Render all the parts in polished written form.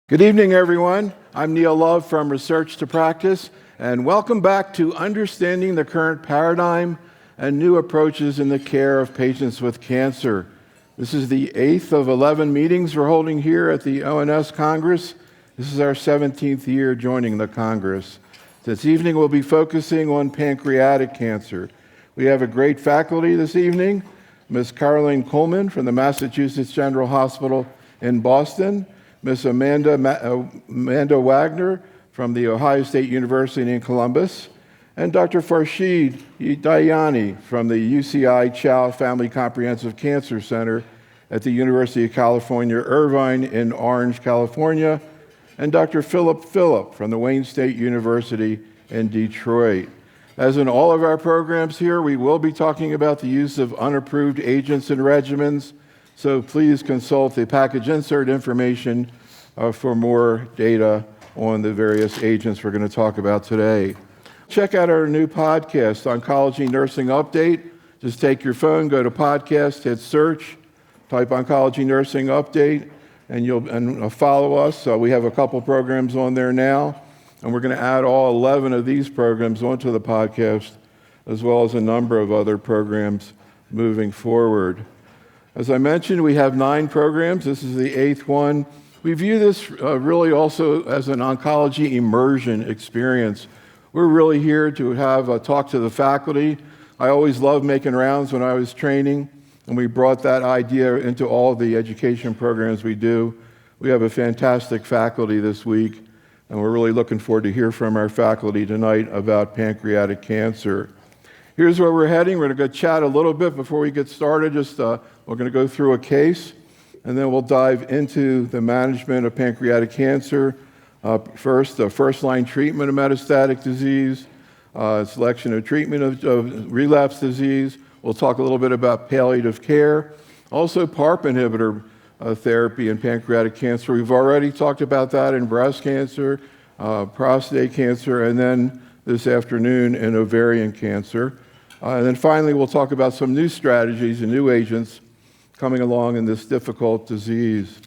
Good evening, everyone. I'm Neil Love from Research to Practice, and welcome back to Understanding the Current Paradigm and New Approaches in the Care of Patients with Cancer. This is the 8th of 11 meetings we're holding here at the ONS Congress. This is our 17th year joining the Congress. This evening we'll be focusing on pancreatic cancer. We have a great faculty this evening, Ms Caroline Coleman from the Massachusetts General Hospital in Boston, Ms. Amanda Wagner from the Ohio State University in Columbus, and Dr. Farshid Dayani from the UCI Chow Family Comprehensive Cancer Center at the University of California, Irvine in Orange, California, and Dr. Philip from the Wayne State University in Detroit. As in all of our programs here, we will be talking about the use of unapproved agents and regimens, so please consult the package insert information for more data on the various agents we're going to talk about today. Check out our new podcast, Oncology Nursing Update. Just take your phone, go to podcast, hit search, type Oncology Nursing Update, and follow us. So we have a couple programs on there now, and we're going to add all 11 of these programs onto the podcast, as well as a number of other programs moving forward. As I mentioned, we have 9 programs. This is the 8th one. We view this really also as an oncology immersion experience. We're really here to have a talk to the faculty. I always loved making rounds when I was training, and we brought that idea into all the education programs we do. We have a fantastic faculty this week, and we're really looking forward to hear from our faculty tonight about pancreatic cancer. Here's where we're heading. We're going to go chat a little bit before we get started. We're going to go through a case, and then we'll dive into the management of pancreatic cancer. First, the first-line treatment of metastatic disease, selection of treatment of relapse disease. We'll talk a little bit about palliative care. Also, PARP inhibitor therapy in pancreatic cancer. We've already talked about that in breast cancer, prostate cancer, and then this afternoon in ovarian cancer. And then finally, we'll talk about some new strategies and new agents coming along in this difficult disease.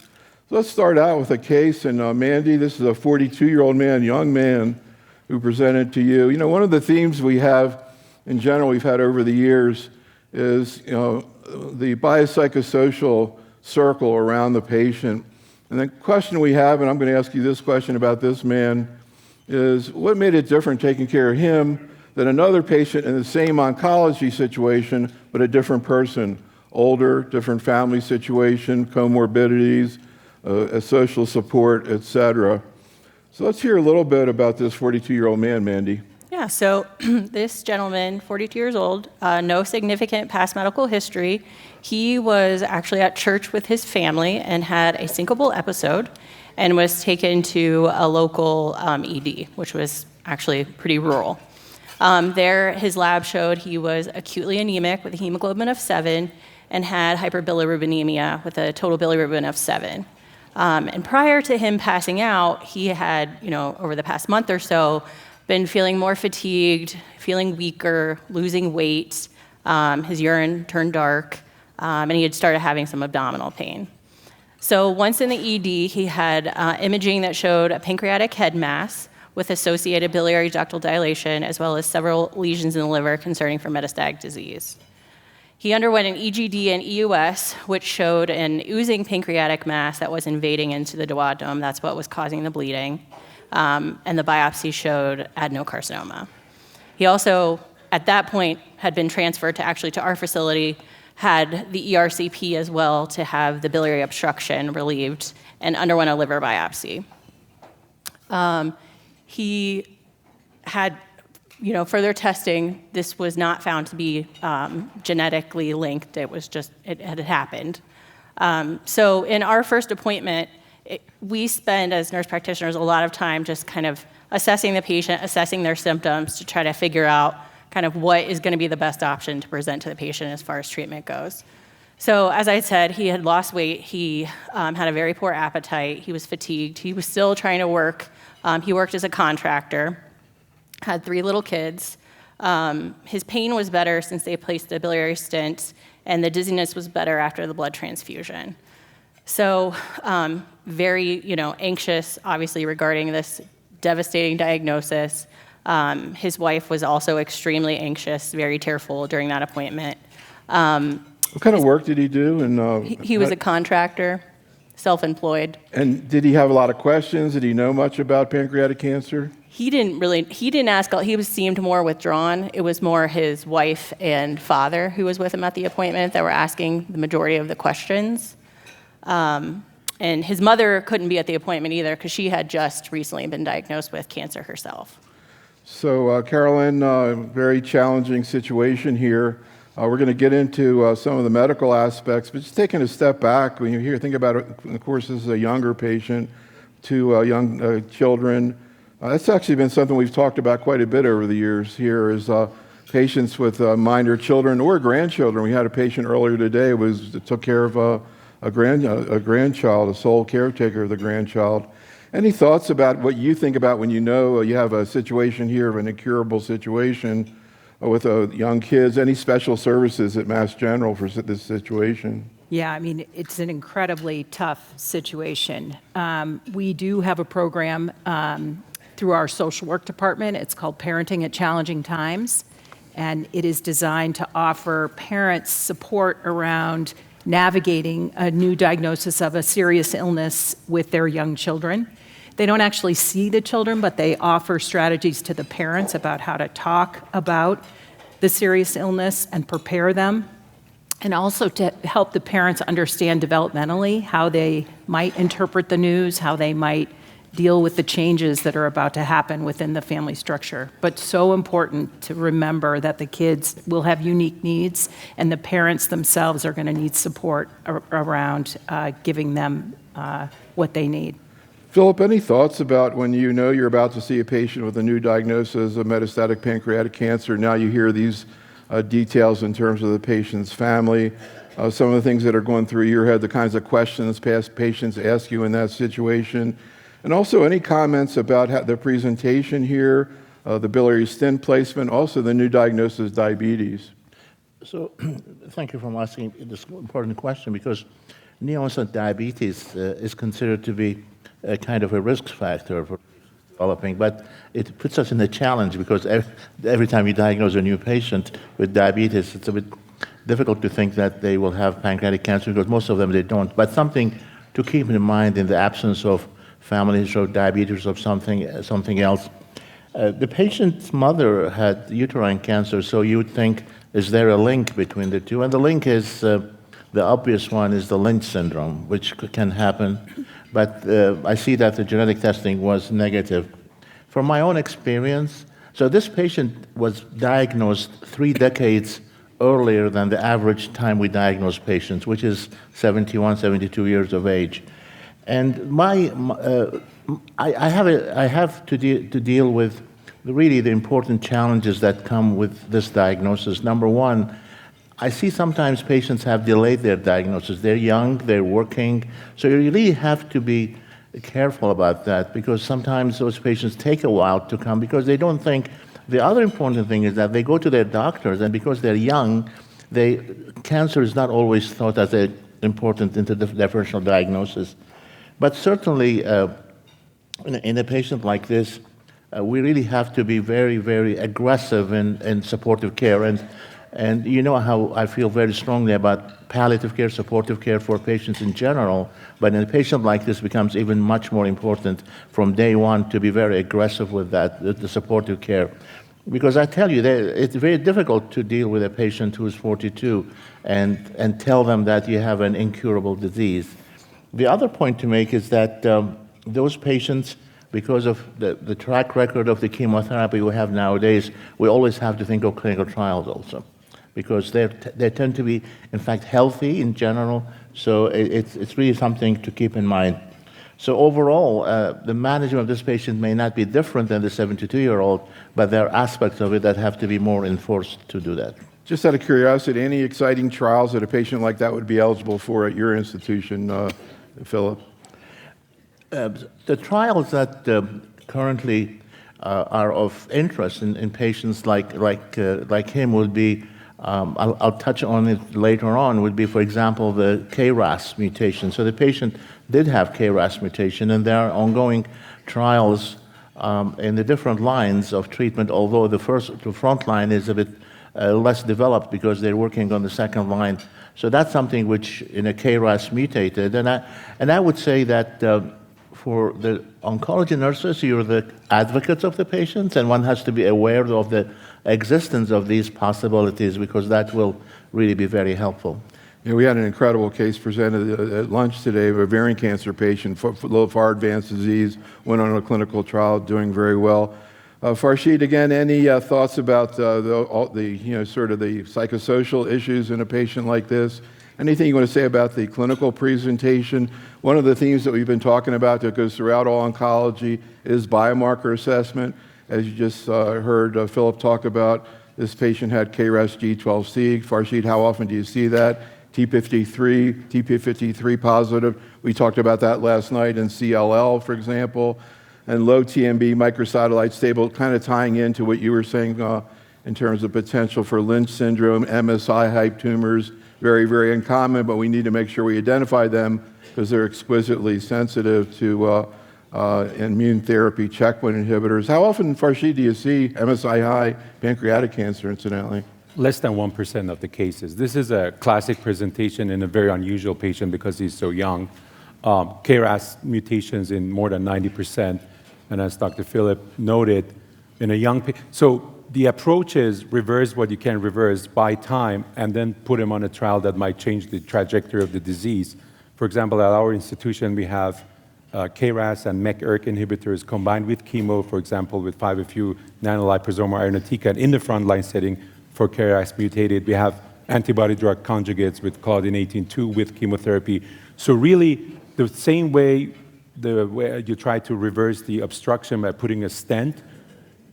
So let's start out with a case. And Mandy, this is a 42-year-old man, young man, who presented to you. You know, one of the themes we have, in general, we've had over the years is, the biopsychosocial circle around the patient. And the question we have, and I'm going to ask you this question about this man, is what made it different taking care of him than another patient in the same oncology situation, but a different person, older, different family situation, comorbidities, social support, etc. So let's hear a little bit about this 42-year-old man, Mandy. Yeah, so this gentleman, 42 years old, no significant past medical history. He was actually at church with his family and had a syncopal episode and was taken to a local ED, which was actually pretty rural. There, his lab showed he was acutely anemic with a hemoglobin of 7 and had hyperbilirubinemia with a total bilirubin of 7. And prior to him passing out, he had, over the past month or so, been feeling more fatigued, feeling weaker, losing weight. His urine turned dark, and he had started having some abdominal pain. So once in the ED, he had imaging that showed a pancreatic head mass with associated biliary ductal dilation, as well as several lesions in the liver concerning for metastatic disease. He underwent an EGD and EUS, which showed an oozing pancreatic mass that was invading into the duodenum. That's what was causing the bleeding. And the biopsy showed adenocarcinoma. He also, at that point, had been transferred to our facility, had the ERCP as well to have the biliary obstruction relieved, and underwent a liver biopsy. He had, further testing. This was not found to be genetically linked. It had happened. So in our first appointment, we spend, as nurse practitioners, a lot of time just kind of assessing the patient, assessing their symptoms to try to figure out kind of what is going to be the best option to present to the patient as far as treatment goes. So as I said, he had lost weight. He had a very poor appetite. He was fatigued. He was still trying to work. He worked as a contractor, had 3 little kids. His pain was better since they placed the biliary stent, and the dizziness was better after the blood transfusion. So very, anxious, obviously, regarding this devastating diagnosis. His wife was also extremely anxious, very tearful during that appointment. What kind of work did he do? And He was a contractor, self-employed. And did he have a lot of questions? Did he know much about pancreatic cancer? He didn't ask, seemed more withdrawn. It was more his wife and father who was with him at the appointment that were asking the majority of the questions. And his mother couldn't be at the appointment either because she had just recently been diagnosed with cancer herself. So, Carolyn, very challenging situation here. We're going to get into some of the medical aspects, but just taking a step back, when you think about it, of course, this is a younger patient, two young children. That's actually been something we've talked about quite a bit over the years here is patients with minor children or grandchildren. We had a patient earlier today that took care of a grandchild, a sole caretaker of the grandchild. Any thoughts about what you think about when you know you have a situation here of an incurable situation with young kids? Any special services at Mass General for this situation? Yeah, I mean, it's an incredibly tough situation. We do have a program through our social work department. It's called Parenting at Challenging Times, and it is designed to offer parents support around navigating a new diagnosis of a serious illness with their young children. They don't actually see the children, but they offer strategies to the parents about how to talk about the serious illness and prepare them, and also to help the parents understand developmentally how they might interpret the news, how they might deal with the changes that are about to happen within the family structure. But so important to remember that the kids will have unique needs, and the parents themselves are going to need support around giving them what they need. Philip, any thoughts about when you know you're about to see a patient with a new diagnosis of metastatic pancreatic cancer? Now you hear these details in terms of the patient's family, some of the things that are going through your head, the kinds of questions past patients ask you in that situation. And also any comments about the presentation here, the biliary stent placement, also the new diagnosis, diabetes. So thank you for asking this important question, because neo-onset diabetes is considered to be a kind of a risk factor for developing, but it puts us in a challenge because every time you diagnose a new patient with diabetes, it's a bit difficult to think that they will have pancreatic cancer, because most of them they don't. But something to keep in mind in the absence of family history of diabetes or something else. The patient's mother had uterine cancer, so you would think, is there a link between the two? And the link is, the obvious one is the Lynch syndrome, which can happen. But I see that the genetic testing was negative. From my own experience, so this patient was diagnosed 3 decades earlier than the average time we diagnose patients, which is 71, 72 years of age. And I have to deal with really the important challenges that come with this diagnosis. Number one, I see sometimes patients have delayed their diagnosis. They're young, they're working, so you really have to be careful about that, because sometimes those patients take a while to come because they don't think. The other important thing is that they go to their doctors, and because they're young, cancer is not always thought as an important differential diagnosis. But certainly, in a patient like this, we really have to be very, very aggressive in supportive care. And you know how I feel very strongly about palliative care, supportive care for patients in general, but in a patient like this, it becomes even much more important from day one to be very aggressive with that, the supportive care. Because I tell you, it's very difficult to deal with a patient who is 42 and tell them that you have an incurable disease. The other point to make is that those patients, because of the track record of the chemotherapy we have nowadays, we always have to think of clinical trials also, because they tend to be, in fact, healthy in general, so it's really something to keep in mind. So overall, the management of this patient may not be different than the 72-year-old, but there are aspects of it that have to be more enforced to do that. Just out of curiosity, any exciting trials that a patient like that would be eligible for at your institution, Philip? The trials that currently are of interest in patients like him would be I'll touch on it later on, would be, for example, the KRAS mutation. So the patient did have KRAS mutation, and there are ongoing trials in the different lines of treatment, although the front line is a bit less developed because they're working on the second line. So that's something which in a KRAS mutated. And I would say that for the oncology nurses, you're the advocates of the patients, and one has to be aware of the existence of these possibilities because that will really be very helpful. Yeah, we had an incredible case presented at lunch today of a ovarian cancer patient, far advanced disease, went on a clinical trial, doing very well. Farshid, again, any thoughts about the sort of the psychosocial issues in a patient like this? Anything you want to say about the clinical presentation? One of the themes that we've been talking about that goes throughout all oncology is biomarker assessment. As you just heard Philip talk about, this patient had KRAS G12C. Farshid, how often do you see that? TP53 positive. We talked about that last night in CLL, for example. And low TMB microsatellite stable, kind of tying into what you were saying in terms of potential for Lynch syndrome, MSI-type tumors. Very, very uncommon, but we need to make sure we identify them because they're exquisitely sensitive to immune therapy checkpoint inhibitors. How often, Farshid, do you see MSI-high pancreatic cancer, incidentally? Less than 1% of the cases. This is a classic presentation in a very unusual patient because he's so young. KRAS mutations in more than 90%, and as Dr. Philip noted, in a young patient. So the approach is reverse what you can reverse, buy time, and then put him on a trial that might change the trajectory of the disease. For example, at our institution, we have KRAS and MEK/ERK inhibitors combined with chemo, for example, with 5-FU nanoliposomal irinotecan in the frontline setting for KRAS mutated. We have antibody drug conjugates with Claudin 18.2 with chemotherapy. So really, the same way you try to reverse the obstruction by putting a stent,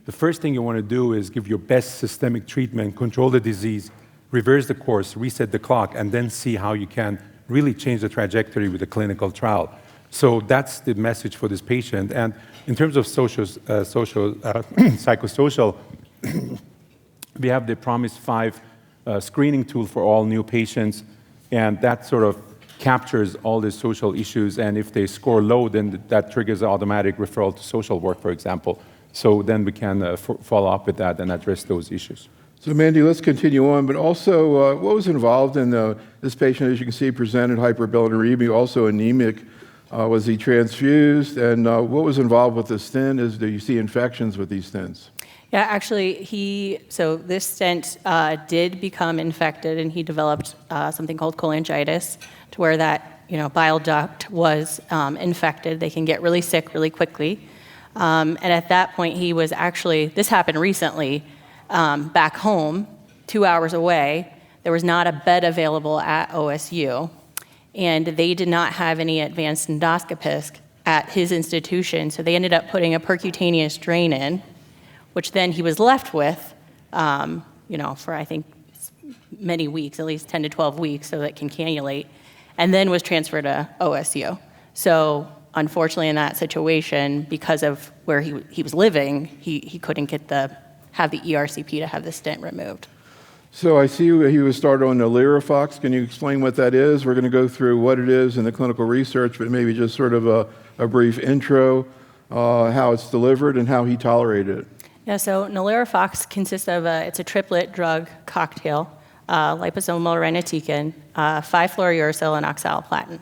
the first thing you want to do is give your best systemic treatment, control the disease, reverse the course, reset the clock, and then see how you can really change the trajectory with a clinical trial. So that's the message for this patient. And in terms of psychosocial, we have the Promise 5 screening tool for all new patients, and that sort of captures all the social issues, and if they score low, then that triggers an automatic referral to social work, for example. So then we can follow up with that and address those issues. So Mandy, let's continue on, but also what was involved in this patient, as you can see, presented hyperbilirubinemia, also anemic. Was he transfused, and what was involved with the stent? Do you see infections with these stents? Yeah, actually, so this stent did become infected, and he developed something called cholangitis, to where that bile duct was infected. They can get really sick really quickly. And at that point, he was actually, this happened recently, back home, 2 hours away. There was not a bed available at OSU, and they did not have any advanced endoscopist at his institution, so they ended up putting a percutaneous drain in, which then he was left with, for I think many weeks, at least 10 to 12 weeks, so that it can cannulate, and then was transferred to OSU. So unfortunately, in that situation, because of where he was living, he couldn't have the ERCP to have the stent removed. So I see he was started on Nalirafox. Can you explain what that is? We're going to go through what it is in the clinical research, but maybe just sort of a brief intro, how it's delivered and how he tolerated it. Yeah, so Nalirafox consists of it's a triplet drug cocktail, liposomal irinotecan, 5-fluorouracil, and oxaliplatin.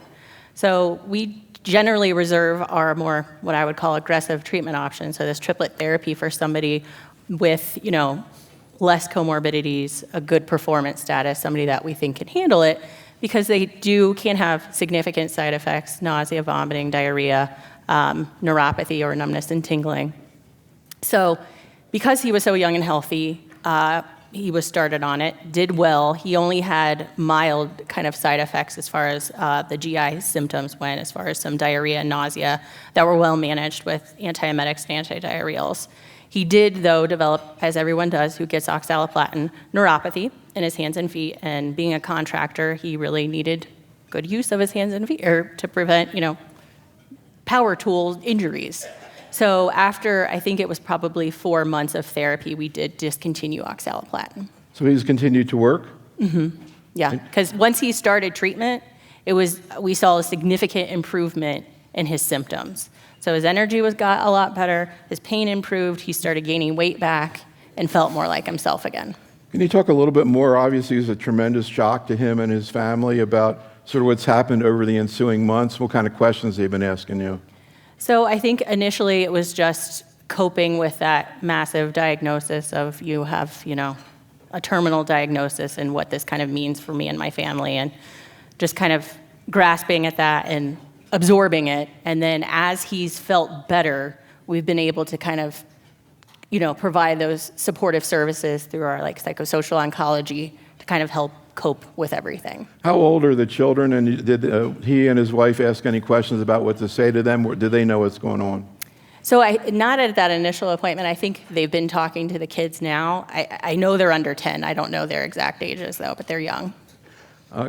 So we generally reserve our more, what I would call, aggressive treatment options. So this triplet therapy for somebody with, less comorbidities, a good performance status, somebody that we think can handle it, because they can have significant side effects, nausea, vomiting, diarrhea, neuropathy or numbness and tingling. So because he was so young and healthy, he was started on it, did well. He only had mild kind of side effects as far as the GI symptoms went, as far as some diarrhea and nausea that were well managed with antiemetics and antidiarrheals. He did, though, develop, as everyone does who gets oxaliplatin, neuropathy in his hands and feet, and being a contractor, he really needed good use of his hands and feet to prevent, power tool injuries. So after, I think it was probably 4 months of therapy, we did discontinue oxaliplatin. So he's continued to work? Yeah, because once he started treatment, we saw a significant improvement in his symptoms. So his energy got a lot better, his pain improved, he started gaining weight back, and felt more like himself again. Can you talk a little bit more? Obviously, it's a tremendous shock to him and his family about sort of what's happened over the ensuing months. What kind of questions they've been asking you? So I think initially it was just coping with that massive diagnosis of you have, a terminal diagnosis and what this kind of means for me and my family, and just kind of grasping at that and absorbing it. And then as he's felt better, we've been able to kind of, provide those supportive services through our psychosocial oncology to kind of help cope with everything. How old are the children, and did he and his wife ask any questions about what to say to them, or do they know what's going on? So not at that initial appointment. I think they've been talking to the kids now. I know they're under 10. I don't know their exact ages, though, but they're young.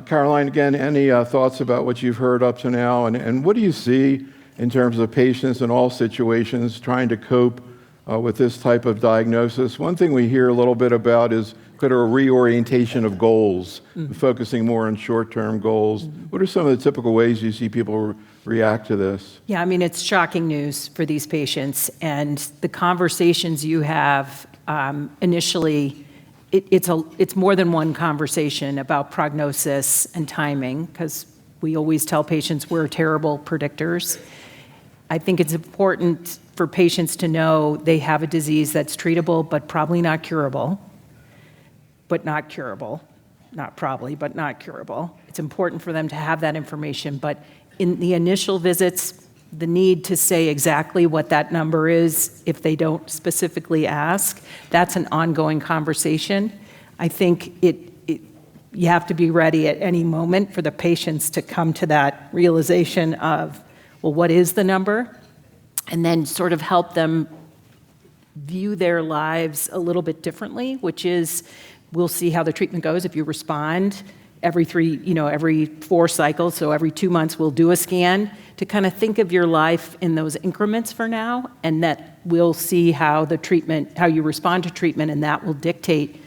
Caroline, again, any thoughts about what you've heard up to now, and what do you see in terms of patients in all situations trying to cope with this type of diagnosis? One thing we hear a little bit about is kind of a reorientation of goals, focusing more on short-term goals. What are some of the typical ways you see people react to this? Yeah, I mean, it's shocking news for these patients, and the conversations you have initially, it's more than one conversation about prognosis and timing, because we always tell patients we're terrible predictors. I think it's important for patients to know they have a disease that's treatable, but probably not curable. But not curable. Not probably, but not curable. It's important for them to have that information, but in the initial visits, the need to say exactly what that number is if they don't specifically ask, that's an ongoing conversation. I think you have to be ready at any moment for the patients to come to that realization of, well, what is the number? And then sort of help them view their lives a little bit differently, which is, we'll see how the treatment goes. If you respond every 4 cycles, so every 2 months we'll do a scan to kind of think of your life in those increments for now, and that we'll see how you respond to treatment, and that will dictate,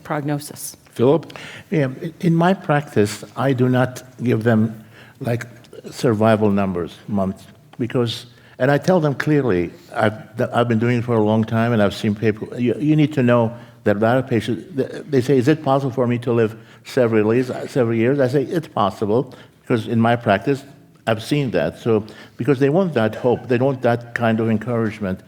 prognosis. Philip? Yeah, in my practice, I do not give them survival numbers months, and I tell them clearly, I've been doing it for a long time, and I've seen people. You need to know that a lot of patients, they say, is it possible for me to live several years? I say, it's possible, because in my practice, I've seen that. So, because they want that hope, they want that kind of encouragement.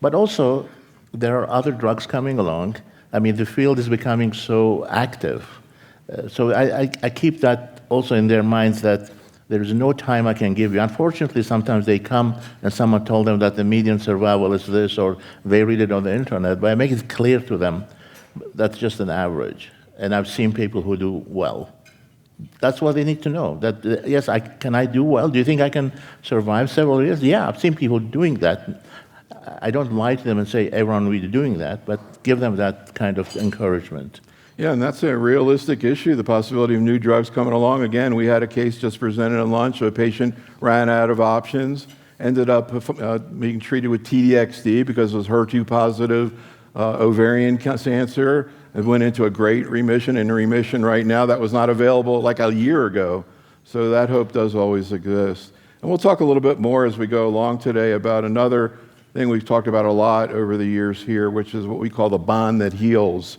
But also, there are other drugs coming along. I mean, the field is becoming so active. So I keep that also in their minds, that there is no time I can give you. Unfortunately, sometimes they come and someone told them that the median survival is this, or they read it on the internet, but I make it clear to them that's just an average. And I've seen people who do well. That's what they need to know, that yes, can I do well? Do you think I can survive several years? Yeah, I've seen people doing that. I don't lie to them and say everyone will be doing that, but give them that kind of encouragement. Yeah, and that's a realistic issue, the possibility of new drugs coming along. Again, we had a case just presented at lunch. A patient ran out of options, ended up being treated with TDXD because it was HER2-positive ovarian cancer, and went into a great remission, in remission right now. That was not available like a year ago. So that hope does always exist. And we'll talk a little bit more as we go along today about another thing we've talked about a lot over the years here, which is what we call the bond that heals.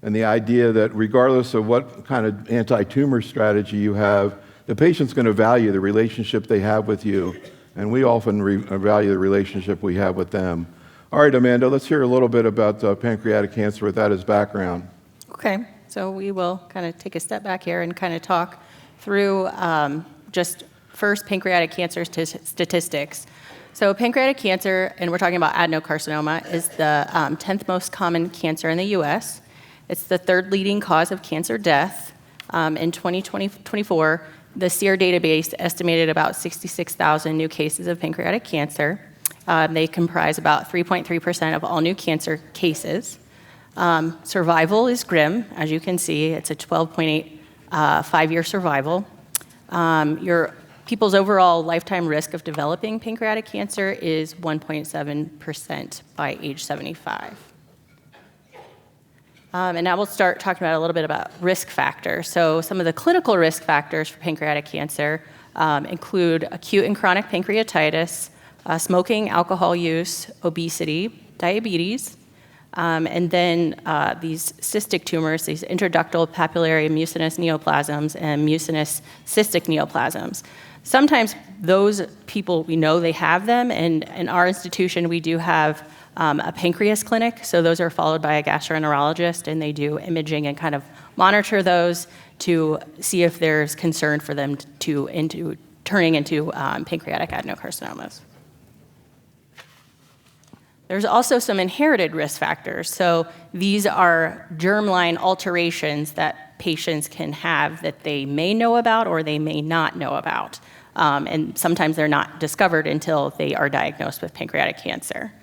And the idea that regardless of what kind of anti-tumor strategy you have, the patient's going to value the relationship they have with you. And we often value the relationship we have with them. All right, Amanda, let's hear a little bit about pancreatic cancer with that as background. Okay, so we will kind of take a step back here and kind of talk through just first pancreatic cancer statistics. So pancreatic cancer, and we're talking about adenocarcinoma, is the 10th most common cancer in the U.S. It's the 3rd leading cause of cancer death. In 2024, the SEER database estimated about 66,000 new cases of pancreatic cancer. They comprise about 3.3% of all new cancer cases. Survival is grim, as you can see. It's a 12.8 5-year survival. People's overall lifetime risk of developing pancreatic cancer is 1.7% by age 75. And now we'll start talking about a little bit about risk factors. So some of the clinical risk factors for pancreatic cancer include acute and chronic pancreatitis, smoking, alcohol use, obesity, diabetes, and then these cystic tumors, these intraductal papillary mucinous neoplasms and mucinous cystic neoplasms. Sometimes those people, we know they have them, and in our institution we do have a pancreas clinic, so those are followed by a gastroenterologist, and they do imaging and kind of monitor those to see if there's concern for them turning into pancreatic adenocarcinomas. There's also some inherited risk factors. So these are germline alterations that patients can have that they may know about or they may not know about. And sometimes they're not discovered until they are diagnosed with pancreatic cancer.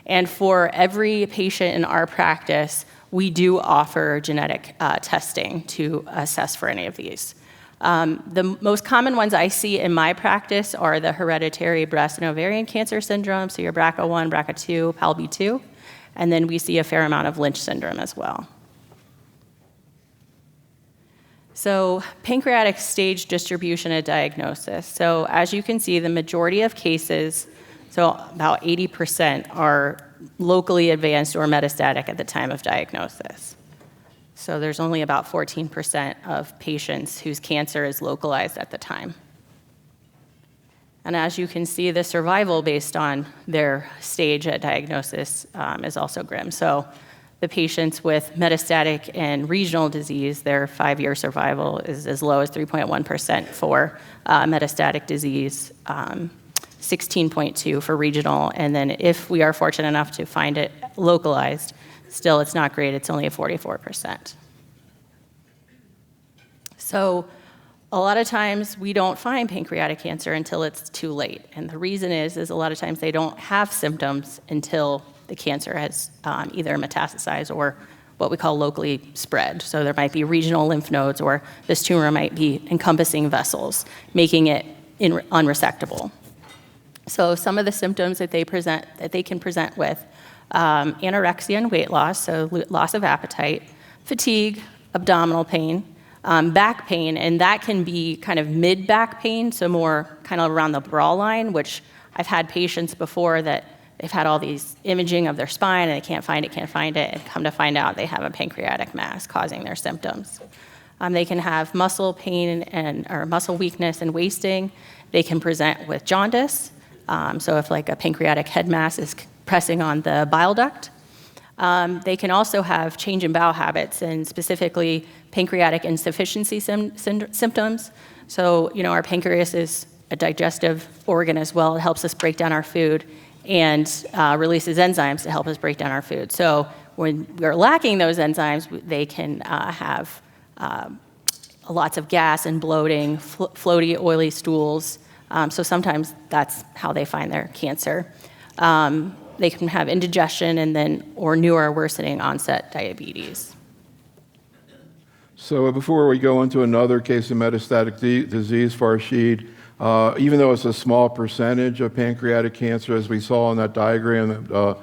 And for every patient in our practice, we do offer genetic testing to assess for any of these. The most common ones I see in my practice are the hereditary breast and ovarian cancer syndrome, so your BRCA1, BRCA2, PALB2, and then we see a fair amount of Lynch syndrome as well. So pancreatic stage distribution and diagnosis. So as you can see, the majority of cases, so about 80%, are locally advanced or metastatic at the time of diagnosis. So there's only about 14% of patients whose cancer is localized at the time. And as you can see, the survival based on their stage at diagnosis is also grim. So the patients with metastatic and regional disease, their 5-year survival is as low as 3.1% for metastatic disease, 16.2 for regional, and then if we are fortunate enough to find it localized, still it's not great, it's only a 44%. So a lot of times we don't find pancreatic cancer until it's too late, and the reason is a lot of times they don't have symptoms until the cancer has either metastasized or what we call locally spread. So there might be regional lymph nodes, or this tumor might be encompassing vessels, making it unresectable. So some of the symptoms that they can present with, anorexia and weight loss, so loss of appetite, fatigue, abdominal pain, back pain, and that can be kind of mid-back pain, so more kind of around the bra line, which I've had patients before that they've had all these imaging of their spine and they can't find it, and come to find out they have a pancreatic mass causing their symptoms. They can have muscle pain or muscle weakness and wasting. They can present with jaundice, so if like a pancreatic head mass is pressing on the bile duct. They can also have change in bowel habits, and specifically pancreatic insufficiency symptoms. So, our pancreas is a digestive organ as well. It helps us break down our food and releases enzymes to help us break down our food. So when we're lacking those enzymes, they can have lots of gas and bloating, floaty, oily stools. So sometimes that's how they find their cancer. They can have indigestion or new or worsening onset diabetes. So before we go into another case of metastatic disease, Farshid, even though it's a small percentage of pancreatic cancer, as we saw in that diagram that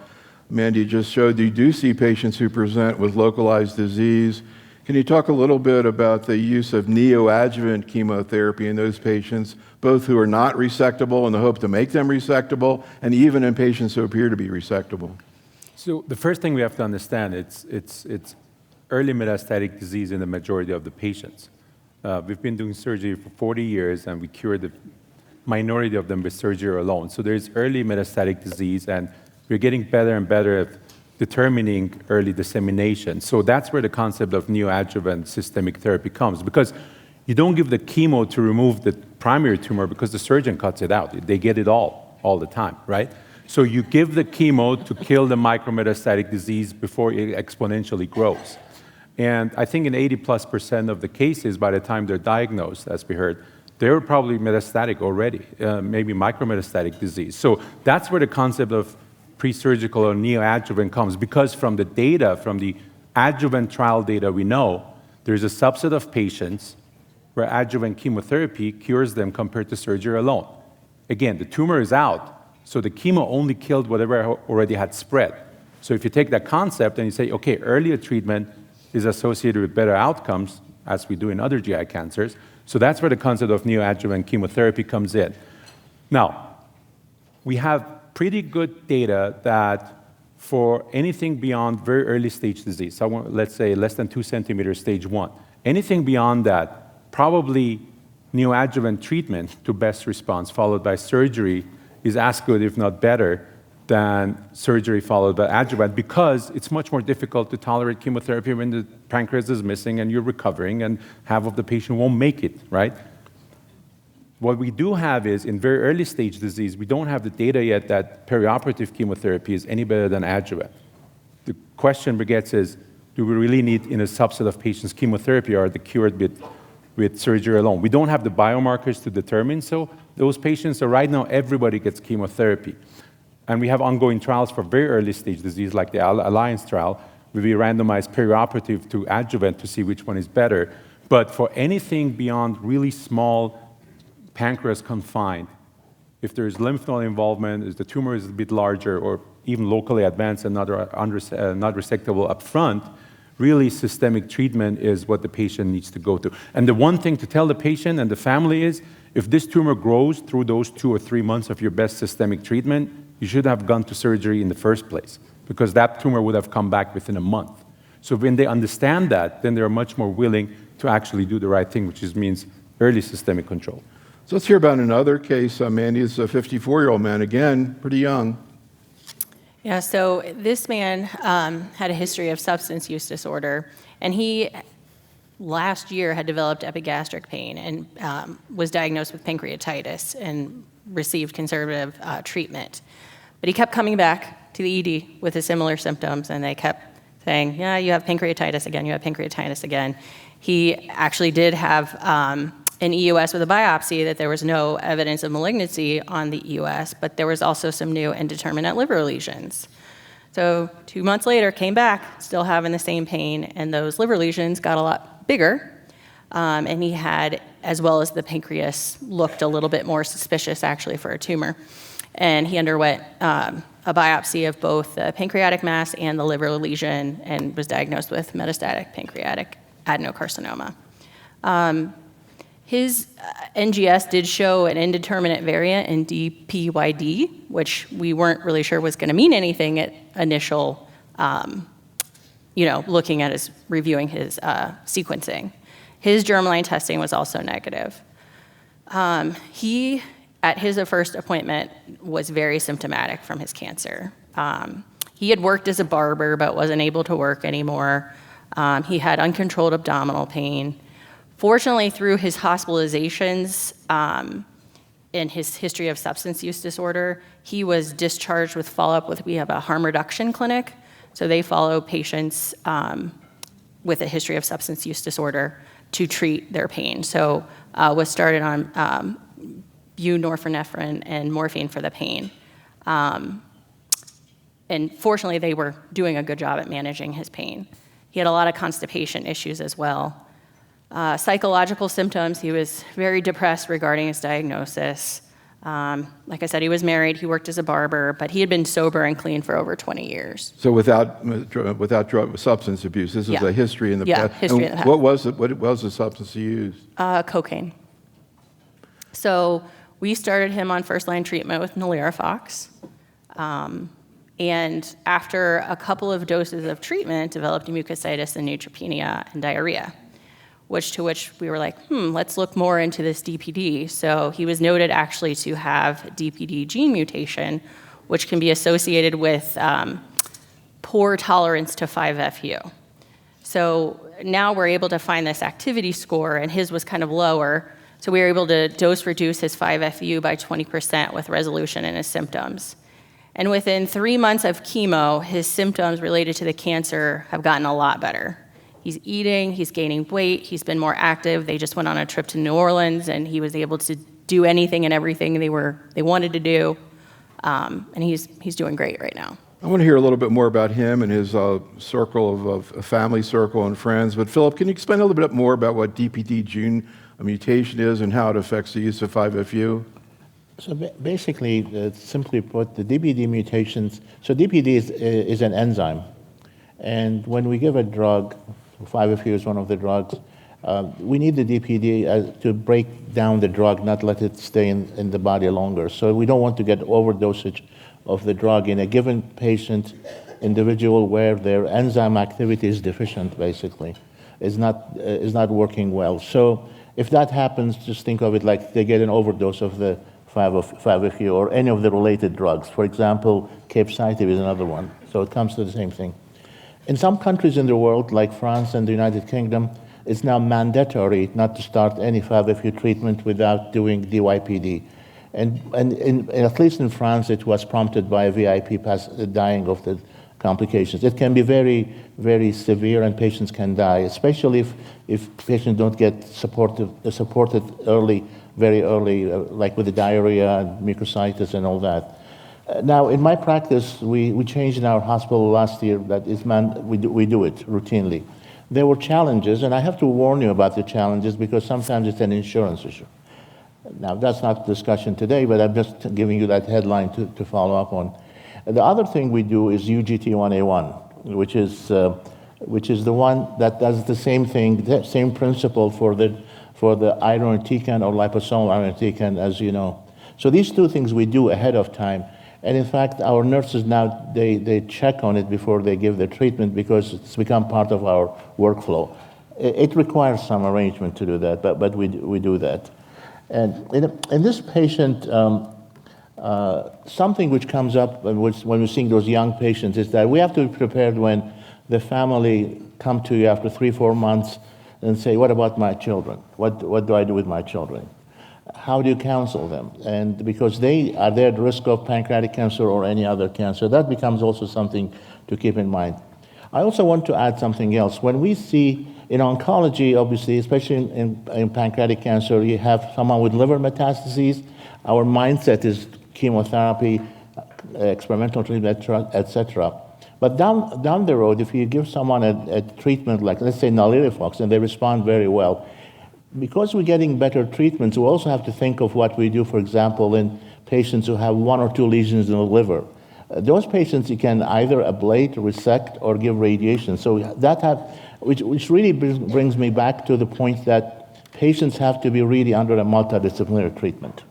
Mandy just showed, you do see patients who present with localized disease. Can you talk a little bit about the use of neoadjuvant chemotherapy in those patients, both who are not resectable in the hope to make them resectable, and even in patients who appear to be resectable? So the first thing we have to understand, it's early metastatic disease in the majority of the patients. We've been doing surgery for 40 years, and we cured the minority of them with surgery alone. So there's early metastatic disease, and we're getting better and better at determining early dissemination. So that's where the concept of neoadjuvant systemic therapy comes, because you don't give the chemo to remove the primary tumor because the surgeon cuts it out. They get it all the time, right? So you give the chemo to kill the micrometastatic disease before it exponentially grows. And I think in 80+% of the cases, by the time they're diagnosed, as we heard, they're probably metastatic already, maybe micrometastatic disease. So that's where the concept of pre-surgical or neoadjuvant comes, because from the data, from the adjuvant trial data we know, there's a subset of patients where adjuvant chemotherapy cures them compared to surgery alone. Again, the tumor is out, so the chemo only killed whatever already had spread. So if you take that concept and you say, okay, earlier treatment is associated with better outcomes, as we do in other GI cancers. So that's where the concept of neoadjuvant chemotherapy comes in. Now, we have pretty good data that for anything beyond very early stage disease, so let's say less than 2 centimeters, stage 1, anything beyond that, probably neoadjuvant treatment to best response followed by surgery is as good, if not better, than surgery followed by adjuvant, because it's much more difficult to tolerate chemotherapy when the pancreas is missing and you're recovering and half of the patient won't make it, right? What we do have is, in very early stage disease, we don't have the data yet that perioperative chemotherapy is any better than adjuvant. The question begets is, do we really need, in a subset of patients, chemotherapy, or are they cured with surgery alone? We don't have the biomarkers to determine, so those patients, so right now, everybody gets chemotherapy. And we have ongoing trials for very early stage disease, like the Alliance trial, where we randomize perioperative to adjuvant to see which one is better. But for anything beyond really small pancreas confined, if there's lymph node involvement, if the tumor is a bit larger or even locally advanced and not resectable up front, really systemic treatment is what the patient needs to go to. And the one thing to tell the patient and the family is, if this tumor grows through those 2 or 3 months of your best systemic treatment, you should have gone to surgery in the first place, because that tumor would have come back within a month. So when they understand that, then they're much more willing to actually do the right thing, which means early systemic control. So let's hear about another case. Mandy's a 54-year-old man, again, pretty young. Yeah, so this man had a history of substance use disorder, and he last year had developed epigastric pain and was diagnosed with pancreatitis and received conservative treatment. But he kept coming back to the ED with the similar symptoms, and they kept saying, yeah, you have pancreatitis again, you have pancreatitis again. He actually did have an EUS with a biopsy that there was no evidence of malignancy on the EUS, but there was also some new indeterminate liver lesions. So 2 months later, came back, still having the same pain, and those liver lesions got a lot bigger, and he had, as well as the pancreas, looked a little bit more suspicious actually for a tumor. And he underwent a biopsy of both the pancreatic mass and the liver lesion and was diagnosed with metastatic pancreatic adenocarcinoma. His NGS did show an indeterminate variant in DPYD, which we weren't really sure was going to mean anything at initial, looking at his, reviewing his sequencing. His germline testing was also negative. He, at his first appointment, was very symptomatic from his cancer. He had worked as a barber but wasn't able to work anymore. He had uncontrolled abdominal pain. Fortunately, through his hospitalizations and his history of substance use disorder, he was discharged with follow-up with, we have a harm reduction clinic, so they follow patients with a history of substance use disorder to treat their pain. So was started on buprenorphine and morphine for the pain. And fortunately, they were doing a good job at managing his pain. He had a lot of constipation issues as well. Psychological symptoms, he was very depressed regarding his diagnosis. Like I said, he was married, he worked as a barber, but he had been sober and clean for over 20 years. So without drug substance abuse, this is a history in the past. History in the past. What was the substance he used? Cocaine. So we started him on first-line treatment with Nalirafox. And after a couple of doses of treatment, developed mucositis and neutropenia and diarrhea, which we were like, let's look more into this DPD. So he was noted actually to have DPD gene mutation, which can be associated with poor tolerance to 5-FU. So now we're able to find this activity score, and his was kind of lower. So we were able to dose reduce his 5-FU by 20% with resolution in his symptoms. And within 3 months of chemo, his symptoms related to the cancer have gotten a lot better. He's eating, he's gaining weight, he's been more active. They just went on a trip to New Orleans, and he was able to do anything and everything they wanted to do. And he's doing great right now. I want to hear a little bit more about him and his circle of family circle and friends. But Philip, can you explain a little bit more about what DPD gene mutation is and how it affects the use of 5-FU? So basically, simply put, the DPD mutations, so DPD is an enzyme. And when we give a drug, 5-FU is one of the drugs. We need the DPD to break down the drug, not let it stay in the body longer. So we don't want to get overdosage of the drug in a given patient individual where their enzyme activity is deficient, basically, is not working well. So if that happens, just think of it like they get an overdose of the 5-FU or any of the related drugs. For example, capecitabine is another one. So it comes to the same thing. In some countries in the world, like France and the United Kingdom, it's now mandatory not to start any 5-FU treatment without doing DYPD. And at least in France, it was prompted by a VIP dying of the complications. It can be very, very severe, and patients can die, especially if patients don't get supported early, very early, like with the diarrhea and mucositis and all that. Now, in my practice, we changed in our hospital last year that we do it routinely. There were challenges, and I have to warn you about the challenges because sometimes it's an insurance issue. Now, that's not the discussion today, but I'm just giving you that headline to follow up on. The other thing we do is UGT1A1, which is the one that does the same thing, the same principle for the irinotecan or liposomal irinotecan, as you know. So these two things we do ahead of time. And in fact, our nurses now, they check on it before they give the treatment because it's become part of our workflow. It requires some arrangement to do that, but we do that. And in this patient, something which comes up when we're seeing those young patients is that we have to be prepared when the family come to you after 3-4 months and say, what about my children? What do I do with my children? How do you counsel them? And because they are at risk of pancreatic cancer or any other cancer, that becomes also something to keep in mind. I also want to add something else. When we see in oncology, obviously, especially in pancreatic cancer, you have someone with liver metastases. Our mindset is chemotherapy, experimental treatment, etc. But down the road, if you give someone a treatment like, let's say, nalirifox, and they respond very well, because we're getting better treatments, we also have to think of what we do, for example, in patients who have 1 or 2 lesions in the liver. Those patients you can either ablate, resect, or give radiation. So which really brings me back to the point that patients have to be really under a multidisciplinary treatment.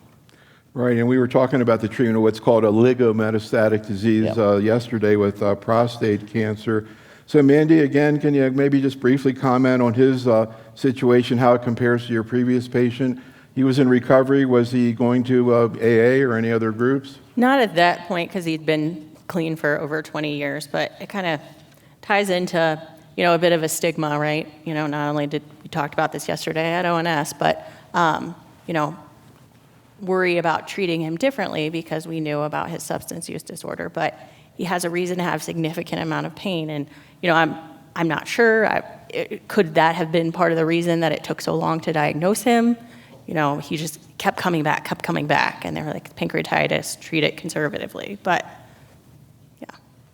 Right, and we were talking about the treatment of what's called oligometastatic disease yesterday with prostate cancer. So Mandy, again, can you maybe just briefly comment on his situation, how it compares to your previous patient? He was in recovery. Was he going to AA or any other groups? Not at that point because he'd been clean for over 20 years, but it kind of ties into, a bit of a stigma, right? Not only did we talked about this yesterday at ONS, but, worry about treating him differently because we knew about his substance use disorder, but he has a reason to have significant amount of pain. And, I'm not sure. Could that have been part of the reason that it took so long to diagnose him? He just kept coming back, and they were like, pancreatitis, treat it conservatively. But, yeah.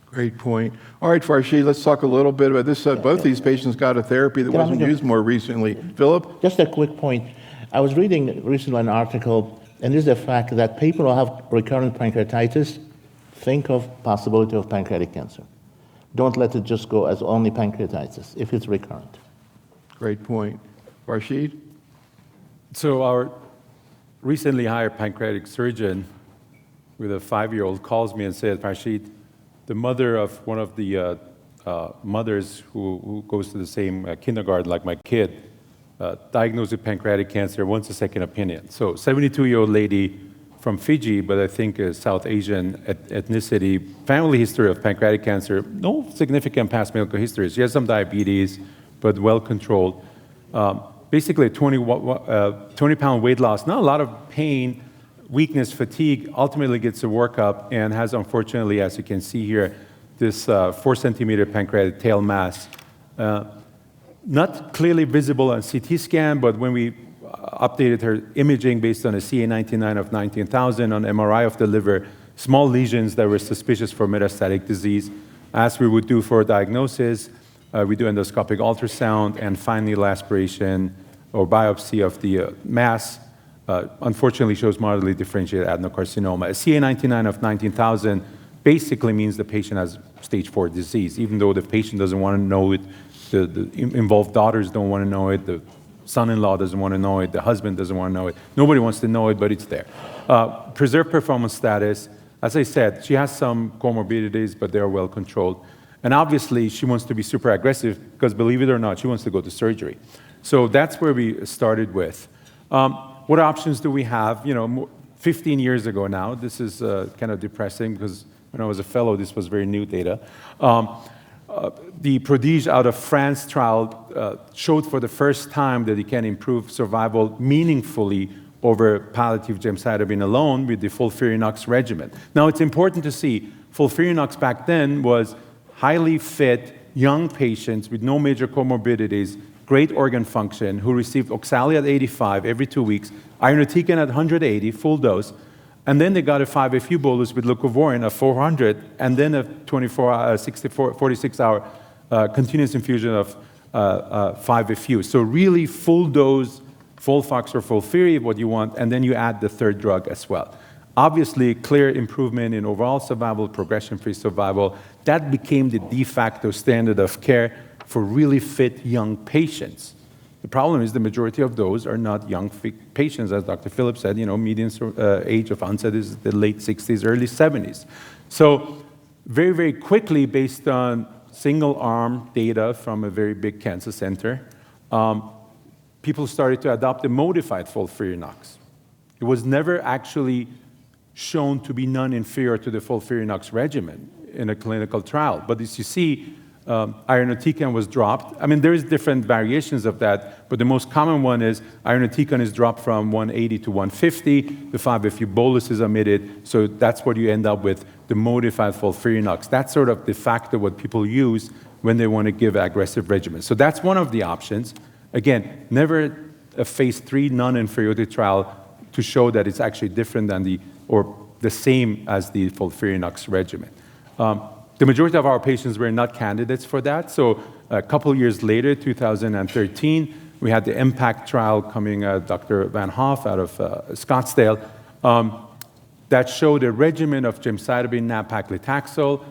Great point. All right, Farshid, let's talk a little bit about this. Both these patients got a therapy that wasn't used more recently. Philip? Just a quick point. I was reading recently an article, and this is the fact that people who have recurrent pancreatitis think of possibility of pancreatic cancer. Don't let it just go as only pancreatitis if it's recurrent. Great point. Farshid? So our recently hired pancreatic surgeon with a 5-year-old calls me and says, Farshid, the mother of one of the mothers who goes to the same kindergarten like my kid, diagnosed with pancreatic cancer, wants a second opinion. So 72-year-old lady from Fiji, but I think South Asian ethnicity, family history of pancreatic cancer, no significant past medical history. She has some diabetes, but well controlled. Basically, 20-pound weight loss, not a lot of pain, weakness, fatigue, ultimately gets a workup and has, unfortunately, as you can see here, this 4-centimeter pancreatic tail mass. Not clearly visible on CT scan, but when we updated her imaging based on a CA-99 of 19,000 on MRI of the liver, small lesions that were suspicious for metastatic disease. As we would do for diagnosis, we do endoscopic ultrasound and fine needle aspiration or biopsy of the mass. Unfortunately, shows mildly differentiated adenocarcinoma. A CA-99 of 19,000 basically means the patient has stage 4 disease, even though the patient doesn't want to know it the involved daughters don't want to know it, the son-in-law doesn't want to know it, the husband doesn't want to know it. Nobody wants to know it, but it's there. Preserved performance status, as I said, she has some comorbidities, but they're well controlled. And obviously, she wants to be super aggressive because, believe it or not, she wants to go to surgery. So that's where we started with. What options do we have? 15 years ago now, this is kind of depressing because when I was a fellow, this was very new data. The Prodige out of France trial showed for the first time that it can improve survival meaningfully over palliative gemcitabine alone with the FOLFIRINOX regimen. Now, it's important to see, FOLFIRINOX back then was highly fit, young patients with no major comorbidities, great organ function, who received oxalic at 85 every 2 weeks, irinotecan at 180, full dose, and then they got a 5-FU bolus with leucovorin at 400, and then a 46-hour continuous infusion of 5-FU. So really full dose, FOLFOX or FOLFIRI, what you want, and then you add the third drug as well. Obviously, clear improvement in overall survival, progression-free survival. That became the de facto standard of care for really fit young patients. The problem is the majority of those are not young patients, as Dr. Phillips said, median age of onset is the late 60s, early 70s. So very, very quickly, based on single-arm data from a very big cancer center, people started to adopt a modified FOLFIRINOX. It was never actually shown to be non-inferior to the FOLFIRINOX regimen in a clinical trial. But as you see, irinotecan was dropped. I mean, there is different variations of that, but the most common one is irinotecan is dropped from 180 to 150. The 5-FU bolus is omitted, so that's what you end up with, the modified FOLFIRINOX. That's sort of de facto what people use when they want to give aggressive regimens. So that's one of the options. Again, never a phase 3 non-inferiority trial to show that it's actually different than or the same as the FOLFIRINOX regimen. The majority of our patients were not candidates for that. So a couple years later, 2013, we had the IMPACT trial coming, Dr. Van Hoff out of Scottsdale, that showed a regimen of gemcitabine, nab-paclitaxel,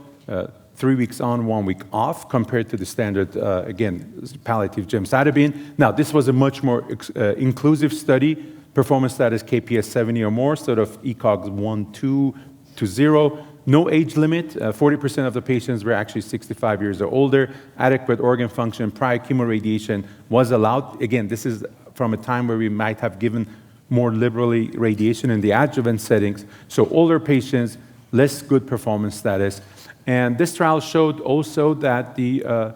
3 weeks on, 1 week off, compared to the standard, again, palliative gemcitabine. Now, this was a much more inclusive study, performance status KPS 70 or more, sort of ECOG 1, 2 to 0. No age limit. 40% of the patients were actually 65 years or older. Adequate organ function, prior chemoradiation was allowed. Again, this is from a time where we might have given more liberally radiation in the adjuvant settings. So older patients, less good performance status. And this trial showed also that the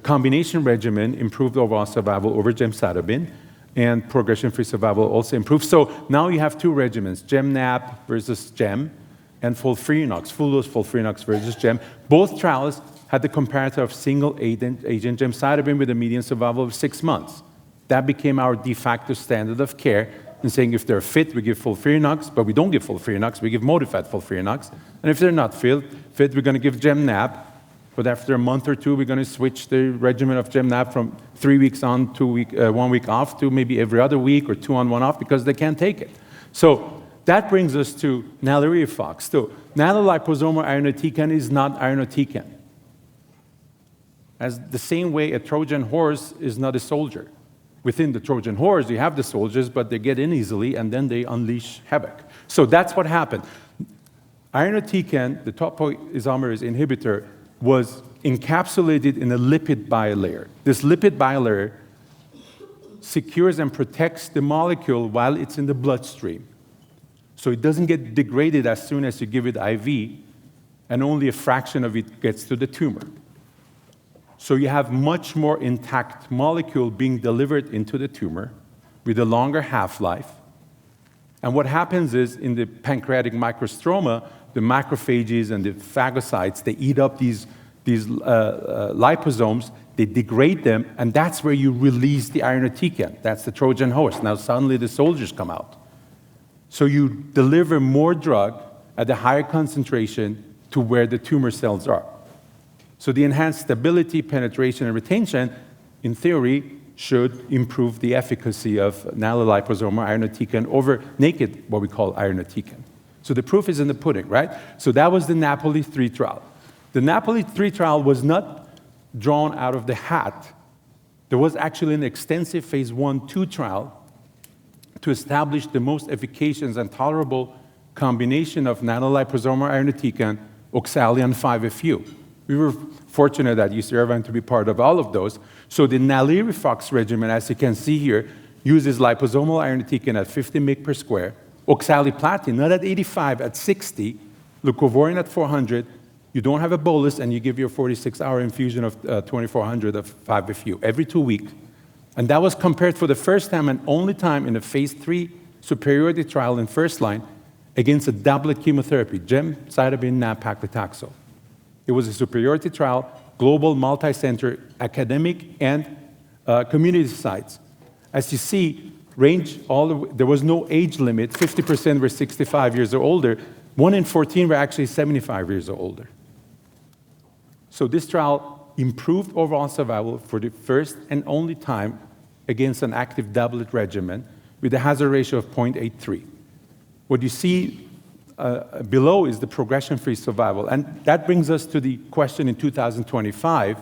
combination regimen improved overall survival over gemcitabine, and progression-free survival also improved. So now you have two regimens, Gem-Nab versus Gem, and FOLFIRINOX, full-dose FOLFIRINOX versus Gem. Both trials had the comparator of single-agent gemcitabine with a median survival of 6 months. That became our de facto standard of care in saying if they're fit, we give FOLFIRINOX, but we don't give FOLFIRINOX, we give modified FOLFIRINOX. And if they're not fit, we're going to give Gem-Nab, but after a month or two, we're going to switch the regimen of Gem-Nab from 3 weeks on, 1 week off to maybe every other week or 2 on, 1 off because they can't take it. So that brings us to NALIRIFOX. So naloliposomal irinotecan is not irinotecan. As the same way a Trojan horse is not a soldier. Within the Trojan horse, you have the soldiers, but they get in easily, and then they unleash havoc. So that's what happened. Irinotecan, the topoisomerase inhibitor, was encapsulated in a lipid bilayer. This lipid bilayer secures and protects the molecule while it's in the bloodstream. So it doesn't get degraded as soon as you give it IV, and only a fraction of it gets to the tumor. So you have much more intact molecule being delivered into the tumor with a longer half-life. And what happens is in the pancreatic microstroma, the macrophages and the phagocytes, they eat up these liposomes, they degrade them, and that's where you release the irinotecan. That's the Trojan horse. Now suddenly the soldiers come out. So you deliver more drug at a higher concentration to where the tumor cells are. So the enhanced stability, penetration, and retention, in theory, should improve the efficacy of naloliposomal irinotecan over naked, what we call irinotecan. So the proof is in the pudding, right? So that was the NAPOLI 3 trial. The NAPOLI 3 trial was not drawn out of the hat. There was actually an extensive phase 1/2 trial to establish the most efficacious and tolerable combination of nanoliposomal irinotecan, oxalic, and 5-FU. We were fortunate at UC Irvine to be part of all of those. So the NALIRIFOX regimen, as you can see here, uses liposomal irinotecan at 50 mg per square, oxaliplatin, not at 85, at 60, leucovorin at 400. You don't have a bolus, and you give your 46-hour infusion of 2,400 of 5-FU every 2 weeks. And that was compared for the first time and only time in a phase 3 superiority trial in first line against a doublet chemotherapy, gemcitabine, nab-paclitaxel. It was a superiority trial, global, multi-center, academic, and community sites. As you see, there was no age limit. 50% were 65 years or older. 1 in 14 were actually 75 years or older. So this trial improved overall survival for the first and only time against an active doublet regimen with a hazard ratio of 0.83. What you see below is the progression-free survival. And that brings us to the question in 2025.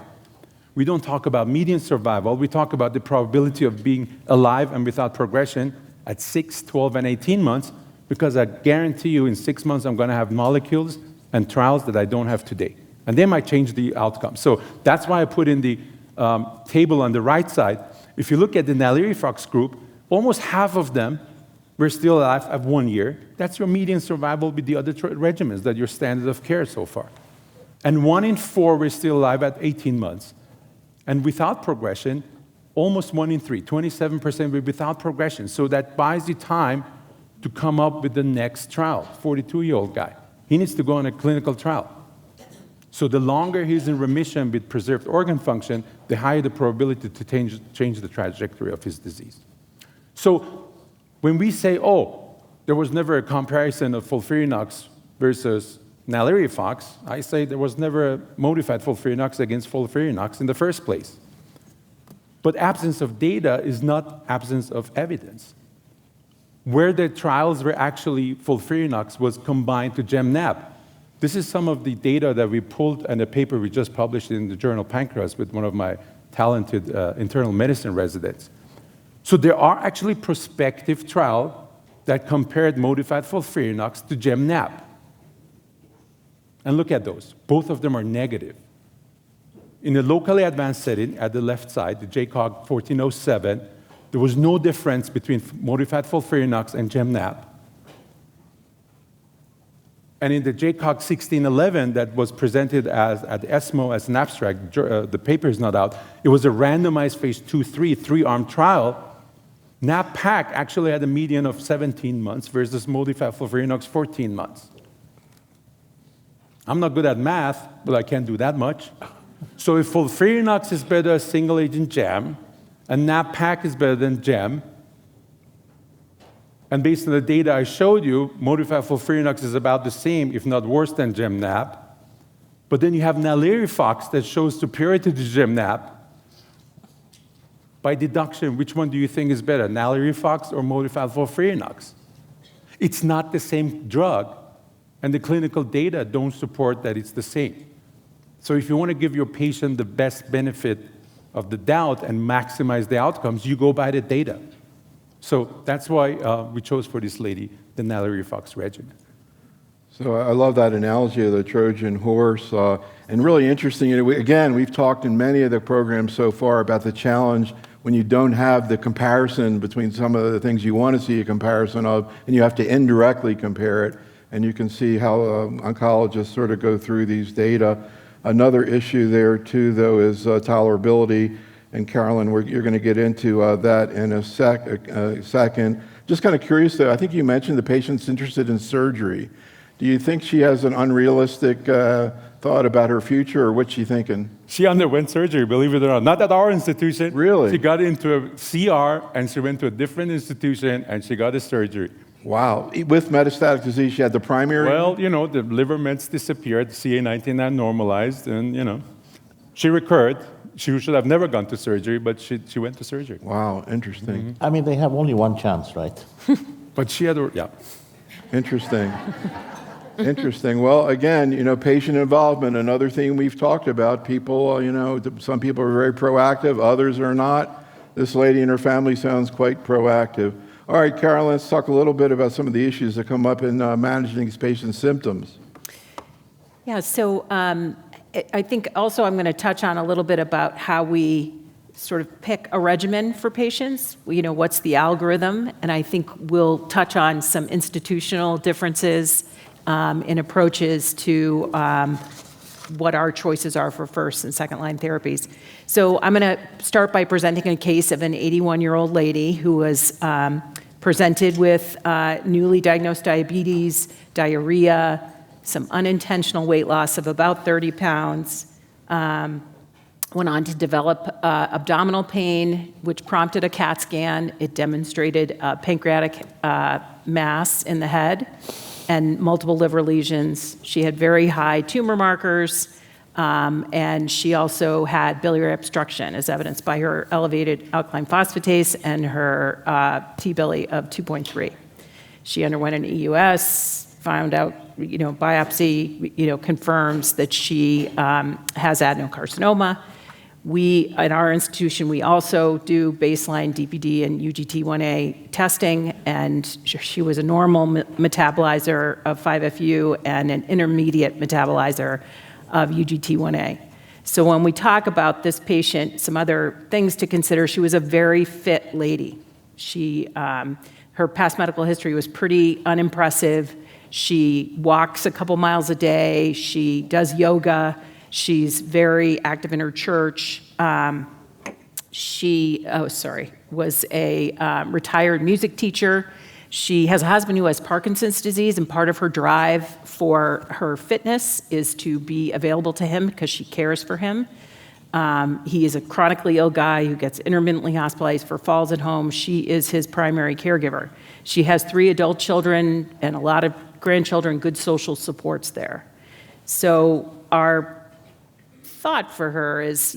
We don't talk about median survival. We talk about the probability of being alive and without progression at 6, 12, and 18 months, because I guarantee you in 6 months I'm going to have molecules and trials that I don't have today. And they might change the outcome. So that's why I put in the table on the right side. If you look at the NALIRIFOX group, almost half of them were still alive at 1 year. That's your median survival with the other regimens that your standard of care so far. And 1 in 4 were still alive at 18 months. And without progression, almost 1 in 3, 27% were without progression. So that buys you time to come up with the next trial. 42-year-old guy. He needs to go on a clinical trial. So the longer he's in remission with preserved organ function, the higher the probability to change the trajectory of his disease. So when we say, oh, there was never a comparison of FOLFIRINOX versus NALIRIFOX, I say there was never a modified FOLFIRINOX against FOLFIRINOX in the first place. But absence of data is not absence of evidence. Where the trials were actually FOLFIRINOX was combined to GemNab. This is some of the data that we pulled in a paper we just published in the journal Pancreas with one of my talented internal medicine residents. So there are actually prospective trials that compared modified FOLFIRINOX to GemNab. And look at those. Both of them are negative. In a locally advanced setting, at the left side, the JCOG 1407, there was no difference between modified FOLFIRINOX and GemNab. And in the JCOG 1611 that was presented at ESMO as an abstract, the paper is not out, it was a randomized phase 2/3, 3-arm trial. NAB-PAC actually had a median of 17 months versus modified FOLFIRINOX 14 months. I'm not good at math, but I can't do that much. So if FOLFIRINOX is better as single-agent GEM, and NAB-PAC is better than GEM, and based on the data I showed you, modified FOLFIRINOX is about the same, if not worse than GemNab. But then you have NALIRIFOX that shows superiority to GemNab. By deduction, which one do you think is better, NALIRIFOX or modified FOLFIRINOX? It's not the same drug, and the clinical data don't support that it's the same. So if you want to give your patient the best benefit of the doubt and maximize the outcomes, you go by the data. So that's why we chose for this lady the NALIRIFOX regimen. So I love that analogy of the Trojan horse, and really interesting. Again, we've talked in many of the programs so far about the challenge when you don't have the comparison between some of the things you want to see a comparison of, and you have to indirectly compare it. And you can see how oncologists sort of go through these data. Another issue there, too, though, is tolerability. And Carolyn, you're going to get into that in a second. Just kind of curious, though, I think you mentioned the patient's interested in surgery. Do you think she has an unrealistic thought about her future, or what's she thinking? She underwent surgery, believe it or not. Not at our institution. Really? She got into a CR, and she went to a different institution, and she got a surgery. Wow. With metastatic disease, she had the primary? Well, you know, the liver mets disappeared, CA19 normalized, and, you know, she recurred. She should have never gone to surgery, but she went to surgery. Wow, interesting. I mean, they have only one chance, right? But she had, yeah. Interesting. Interesting. Well, again, patient involvement, another thing we've talked about. People, some people are very proactive, others are not. This lady and her family sounds quite proactive. All right, Carolyn, let's talk a little bit about some of the issues that come up in managing these patients' symptoms. Yeah, so I think also I'm going to touch on a little bit about how we sort of pick a regimen for patients, what's the algorithm, and I think we'll touch on some institutional differences in approaches to what our choices are for first and second line therapies. So I'm going to start by presenting a case of an 81-year-old lady who was presented with newly diagnosed diabetes, diarrhea, some unintentional weight loss of about 30 pounds, went on to develop abdominal pain, which prompted a CAT scan. It demonstrated a pancreatic mass in the head and multiple liver lesions. She had very high tumor markers, and she also had biliary obstruction, as evidenced by her elevated alkaline phosphatase and her T-bili of 2.3. She underwent an EUS, found out, biopsy, confirms that she has adenocarcinoma. We, at our institution, we also do baseline DPD and UGT1A testing, and she was a normal metabolizer of 5-FU and an intermediate metabolizer of UGT1A. So when we talk about this patient, some other things to consider, she was a very fit lady. Her past medical history was pretty unimpressive. She walks a couple miles a day. She does yoga. She's very active in her church. She was a retired music teacher. She has a husband who has Parkinson's disease, and part of her drive for her fitness is to be available to him because she cares for him. He is a chronically ill guy who gets intermittently hospitalized for falls at home. She is his primary caregiver. She has 3 adult children and a lot of grandchildren, good social supports there. So our thought for her is,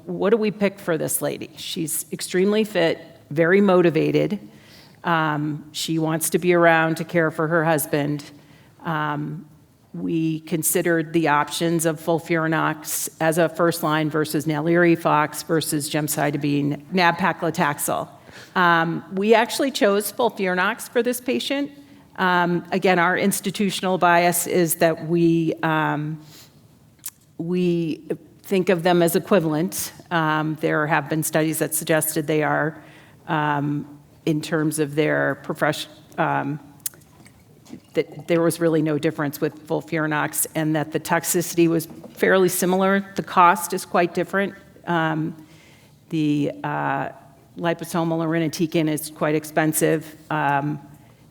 what do we pick for this lady? She's extremely fit, very motivated. She wants to be around to care for her husband. We considered the options of FOLFIRINOX as a first line versus NALIRIFOX versus gemcitabine, nab-paclitaxel. We actually chose FOLFIRINOX for this patient. Again, our institutional bias is that we think of them as equivalent. There have been studies that suggested they are, in terms of their profession, that there was really no difference with FOLFIRINOX, and that the toxicity was fairly similar. The cost is quite different. The liposomal irinotecan is quite expensive.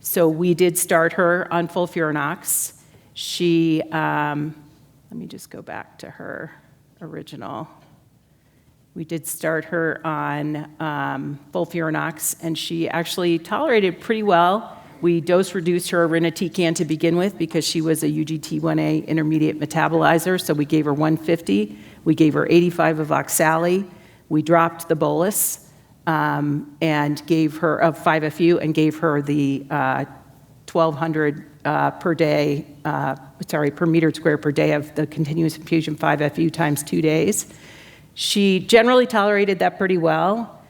So we did start her on FOLFIRINOX. She, let me just go back to her original. We did start her on FOLFIRINOX, and she actually tolerated pretty well. We dose-reduced her irinotecan to begin with because she was a UGT1A intermediate metabolizer, so we gave her 150. We gave her 85 of oxali. We dropped the bolus and gave her of 5-FU and gave her the 1,200 per day, per meter square per day of the continuous infusion 5-FU times 2 days. She generally tolerated that pretty well.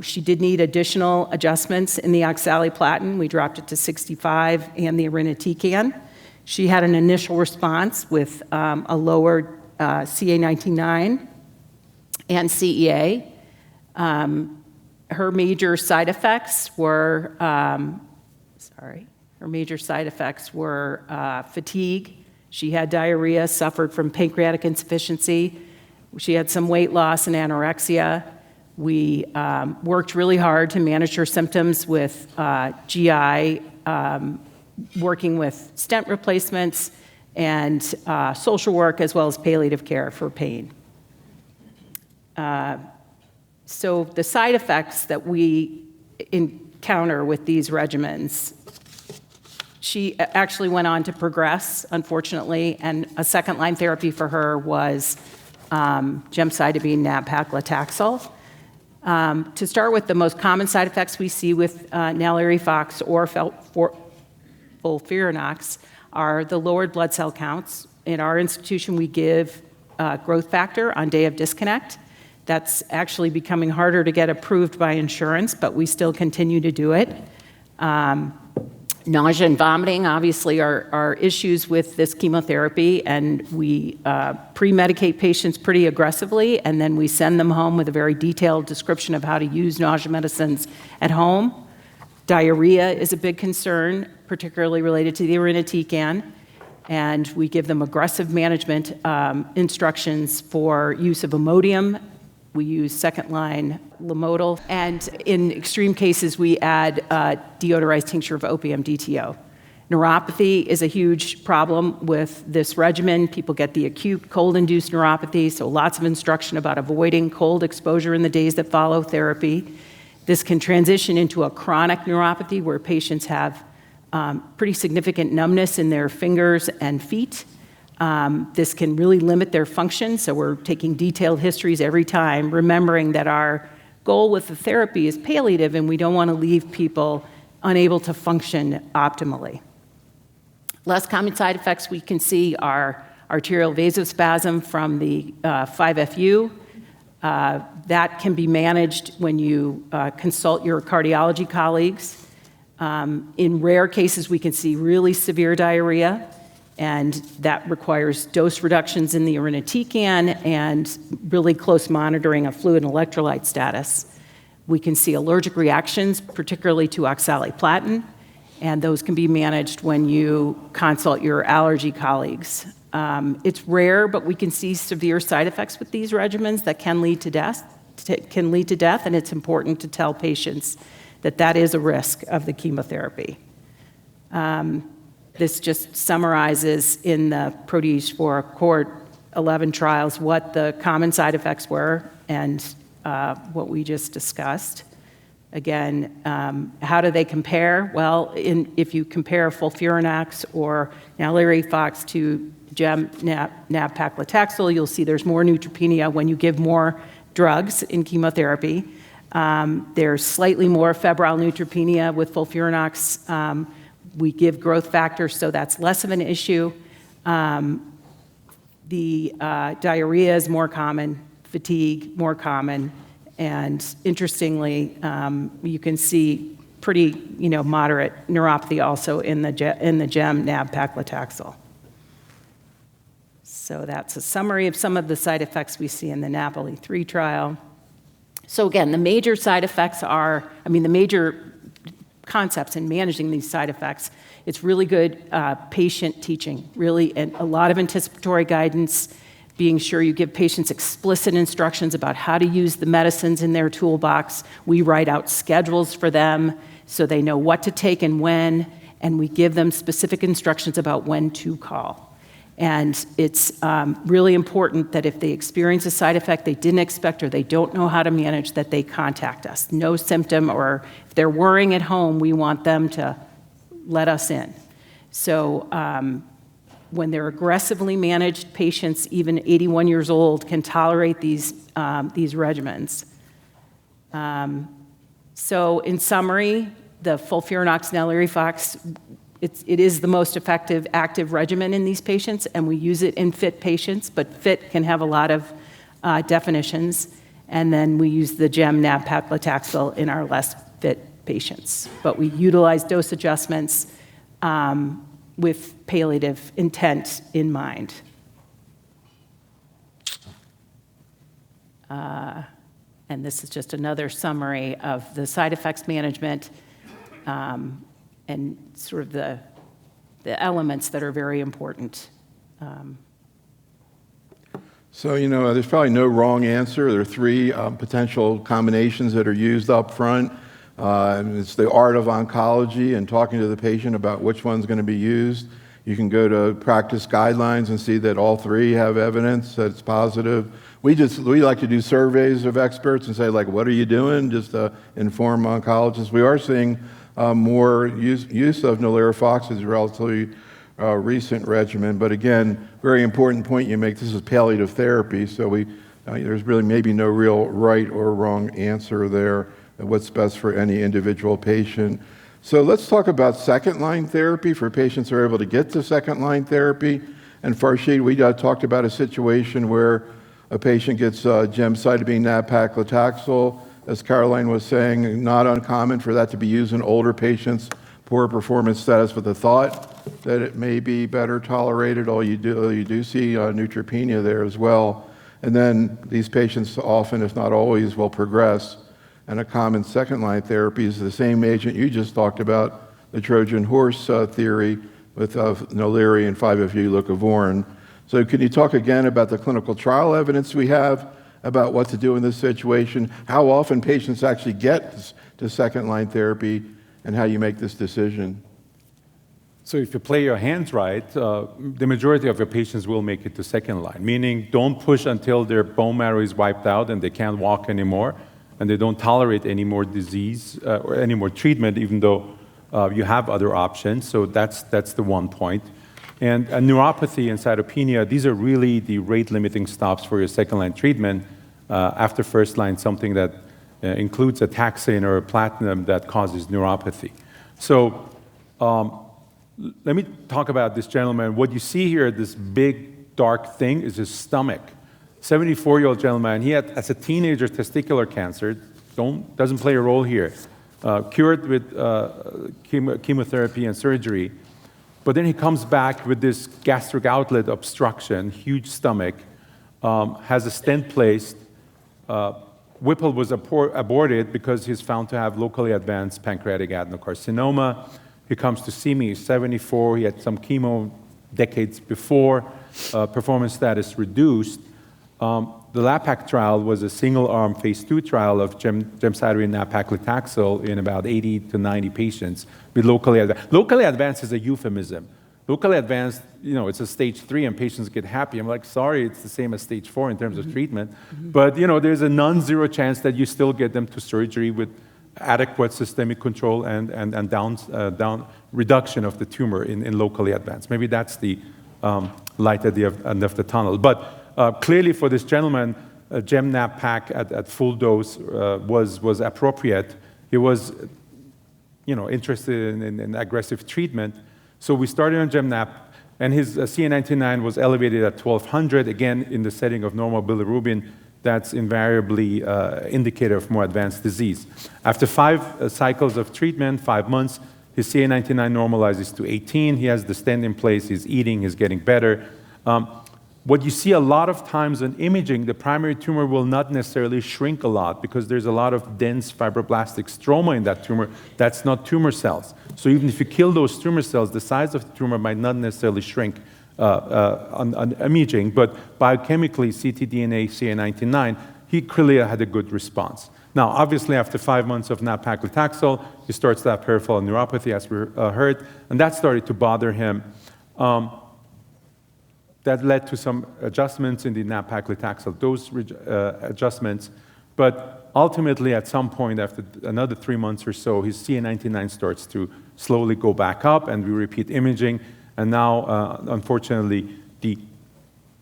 She did need additional adjustments in the oxaliplatin. We dropped it to 65 and the irinotecan. She had an initial response with a lowered CA19-9 and CEA. Her major side effects were, fatigue. She had diarrhea, suffered from pancreatic insufficiency. She had some weight loss and anorexia. We worked really hard to manage her symptoms with GI, working with stent replacements and social work, as well as palliative care for pain. So the side effects that we encounter with these regimens, she actually went on to progress, unfortunately, and a second-line therapy for her was gemcitabine nab-paclitaxel. To start with, the most common side effects we see with NALIRIFOX or FOLFIRINOX are the lowered blood cell counts. In our institution, we give growth factor on day of disconnect. That's actually becoming harder to get approved by insurance, but we still continue to do it. Nausea and vomiting, obviously, are issues with this chemotherapy, and we pre-medicate patients pretty aggressively, and then we send them home with a very detailed description of how to use nausea medicines at home. Diarrhea is a big concern, particularly related to the irinotecan, and we give them aggressive management instructions for use of Imodium. We use second-line Lomotil, and in extreme cases, we add deodorized tincture of opium, DTO. Neuropathy is a huge problem with this regimen. People get the acute cold-induced neuropathy, so lots of instruction about avoiding cold exposure in the days that follow therapy. This can transition into a chronic neuropathy where patients have pretty significant numbness in their fingers and feet. This can really limit their function, so we're taking detailed histories every time, remembering that our goal with the therapy is palliative and we don't want to leave people unable to function optimally. Less common side effects we can see are arterial vasospasm from the 5FU. That can be managed when you consult your cardiology colleagues. In rare cases, we can see really severe diarrhea, and that requires dose reductions in the irinotecan and really close monitoring of fluid and electrolyte status. We can see allergic reactions, particularly to oxaliplatin, and those can be managed when you consult your allergy colleagues. It's rare, but we can see severe side effects with these regimens that can lead to death, and it's important to tell patients that that is a risk of the chemotherapy. This just summarizes in the Protease for Cohort 11 trials what the common side effects were and what we just discussed. Again, how do they compare? Well, if you compare FOLFIRINOX or NALIRIFOX to gem-nab-paclitaxel, you'll see there's more neutropenia when you give more drugs in chemotherapy. There's slightly more febrile neutropenia with FOLFIRINOX. We give growth factors, so that's less of an issue. The diarrhea is more common, fatigue more common, and interestingly, you can see pretty moderate neuropathy also in the gem-nab-paclitaxel. So that's a summary of some of the side effects we see in the NAPOLI-3 trial. So again, the major side effects the major concepts in managing these side effects. It's really good patient teaching, really, and a lot of anticipatory guidance, being sure you give patients explicit instructions about how to use the medicines in their toolbox. We write out schedules for them so they know what to take and when, and we give them specific instructions about when to call. And it's really important that if they experience a side effect they didn't expect or they don't know how to manage, that they contact us. No symptom, or if they're worrying at home, we want them to let us in. So when they're aggressively managed, patients, even 81 years old, can tolerate these regimens. So in summary, the FOLFIRINOX/NALIRIFOX, it is the most effective active regimen in these patients, and we use it in fit patients, but fit can have a lot of definitions. And then we use the gem-nab-paclitaxel in our less fit patients. But we utilize dose adjustments with palliative intent in mind. And this is just another summary of the side effects management and sort of the elements that are very important. So, there's probably no wrong answer. There are three potential combinations that are used up front. It's the art of oncology and talking to the patient about which one's going to be used. You can go to practice guidelines and see that all three have evidence that it's positive. We like to do surveys of experts and say, what are you doing? Just to inform oncologists. We are seeing more use of NALIRIFOX as a relatively recent regimen. But again, very important point you make, this is palliative therapy, so there's really maybe no real right or wrong answer there, what's best for any individual patient. So let's talk about second-line therapy for patients who are able to get to second-line therapy. And Farshid, we talked about a situation where a patient gets gemcitabine nab-paclitaxel. As Caroline was saying, not uncommon for that to be used in older patients, poor performance status, with the thought that it may be better tolerated, although you do see neutropenia there as well. And then these patients often, if not always, will progress. And a common second-line therapy is the same agent you just talked about, the Trojan horse theory with Naliri and 5-FU-leucovorin. So can you talk again about the clinical trial evidence we have about what to do in this situation, how often patients actually get to second-line therapy, and how you make this decision? So if you play your hands right, the majority of your patients will make it to second line, meaning don't push until their bone marrow is wiped out and they can't walk anymore, and they don't tolerate any more disease or any more treatment, even though you have other options. So that's the one point. And neuropathy and cytopenia, these are really the rate-limiting stops for your second-line treatment. After first line, something that includes a taxane or a platinum that causes neuropathy. So let me talk about this gentleman. What you see here, this big dark thing, is his stomach. 74-year-old gentleman. He had, as a teenager, testicular cancer. Doesn't play a role here. Cured with chemotherapy and surgery. But then he comes back with this gastric outlet obstruction, huge stomach, has a stent placed. Whipple was aborted because he's found to have locally advanced pancreatic adenocarcinoma. He comes to see me, he's 74, he had some chemo decades before, performance status reduced. The LAPAC trial was a single-arm phase 2 trial of gemcitabine nab-paclitaxel in about 80 to 90 patients with locally advanced. Locally advanced is a euphemism. Locally advanced, it's a stage 3 and patients get happy. I'm like, sorry, it's the same as stage 4 in terms of treatment. But, there's a non-zero chance that you still get them to surgery with adequate systemic control and down reduction of the tumor in locally advanced. Maybe that's the light at the end of the tunnel. But clearly for this gentleman, gem-nab-pac at full dose was appropriate. He was, interested in aggressive treatment. So we started on gem-nab, and his CA19-9 was elevated at 1200, again, in the setting of normal bilirubin. That's invariably indicator of more advanced disease. After 5 cycles of treatment, 5 months, his CA19-9 normalizes to 18. He has the stent in place. He's eating. He's getting better. What you see a lot of times in imaging, the primary tumor will not necessarily shrink a lot because there's a lot of dense fibroblastic stroma in that tumor. That's not tumor cells. So even if you kill those tumor cells, the size of the tumor might not necessarily shrink on imaging, but biochemically, ctDNA, CA19-9, he clearly had a good response. Now, obviously, after 5 months of nab-paclitaxel, he starts to have peripheral neuropathy, as we heard, and that started to bother him. That led to some adjustments in the nab-paclitaxel dose adjustments, but ultimately, at some point, after another 3 months or so, his CA19-9 starts to slowly go back up, and we repeat imaging, and now, unfortunately, the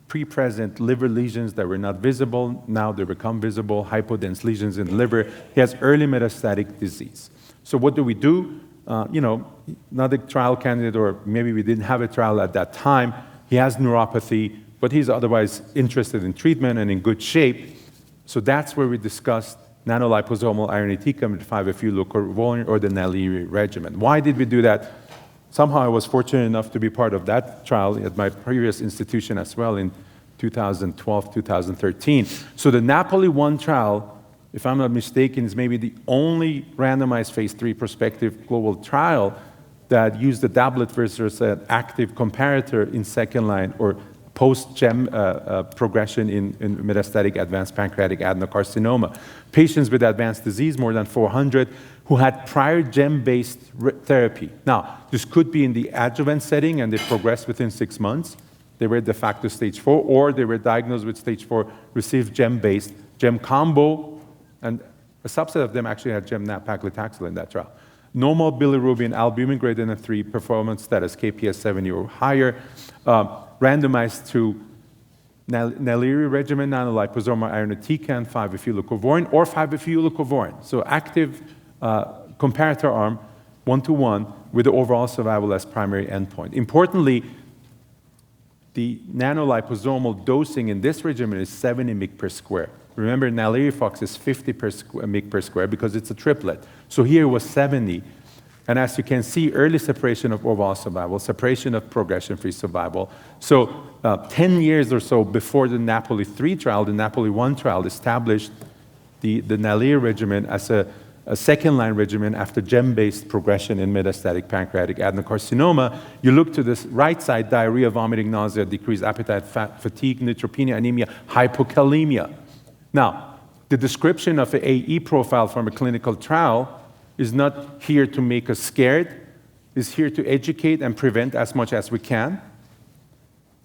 pre-present liver lesions that were not visible, now they become visible, hypodense lesions in the liver. He has early metastatic disease. So what do we do? Not a trial candidate, or maybe we didn't have a trial at that time. He has neuropathy, but he's otherwise interested in treatment and in good shape. So that's where we discussed nanoliposomal irinotecan with 5-FU-leucovorin or the Naliri regimen. Why did we do that? Somehow I was fortunate enough to be part of that trial at my previous institution as well in 2012, 2013. So the Napoli-1 trial, if I'm not mistaken, is maybe the only randomized phase 3 prospective global trial that used the doublet versus an active comparator in second line or post-GEM progression in metastatic advanced pancreatic adenocarcinoma. Patients with advanced disease, more than 400, who had prior GEM-based therapy. Now, this could be in the adjuvant setting and they progressed within 6 months. They were de facto stage 4, or they were diagnosed with stage 4, received GEM-based, GEM combo, and a subset of them actually had gem-nab-paclitaxel in that trial. Normal bilirubin, albumin greater than 3, performance status KPS 70 or higher, randomized to Naliri regimen, nanoliposomal irinotecan, 5-FU-leucovorin, or 5-FU-leucovorin. So active comparator arm. 1-to-1, with the overall survival as primary endpoint. Importantly, the nanoliposomal dosing in this regimen is 70 mg per square. Remember, NALIRIFOX is 50 mg per square because it's a triplet. So here was 70. And as you can see, early separation of overall survival, separation of progression-free survival. So 10 years or so before the Napoli 3 trial, the Napoli 1 trial established the NALIR regimen as a second-line regimen after gem-based progression in metastatic pancreatic adenocarcinoma. You look to this right side, diarrhea, vomiting, nausea, decreased appetite, fatigue, neutropenia, anemia, hypokalemia. Now, the description of an AE profile from a clinical trial is not here to make us scared, is here to educate and prevent as much as we can.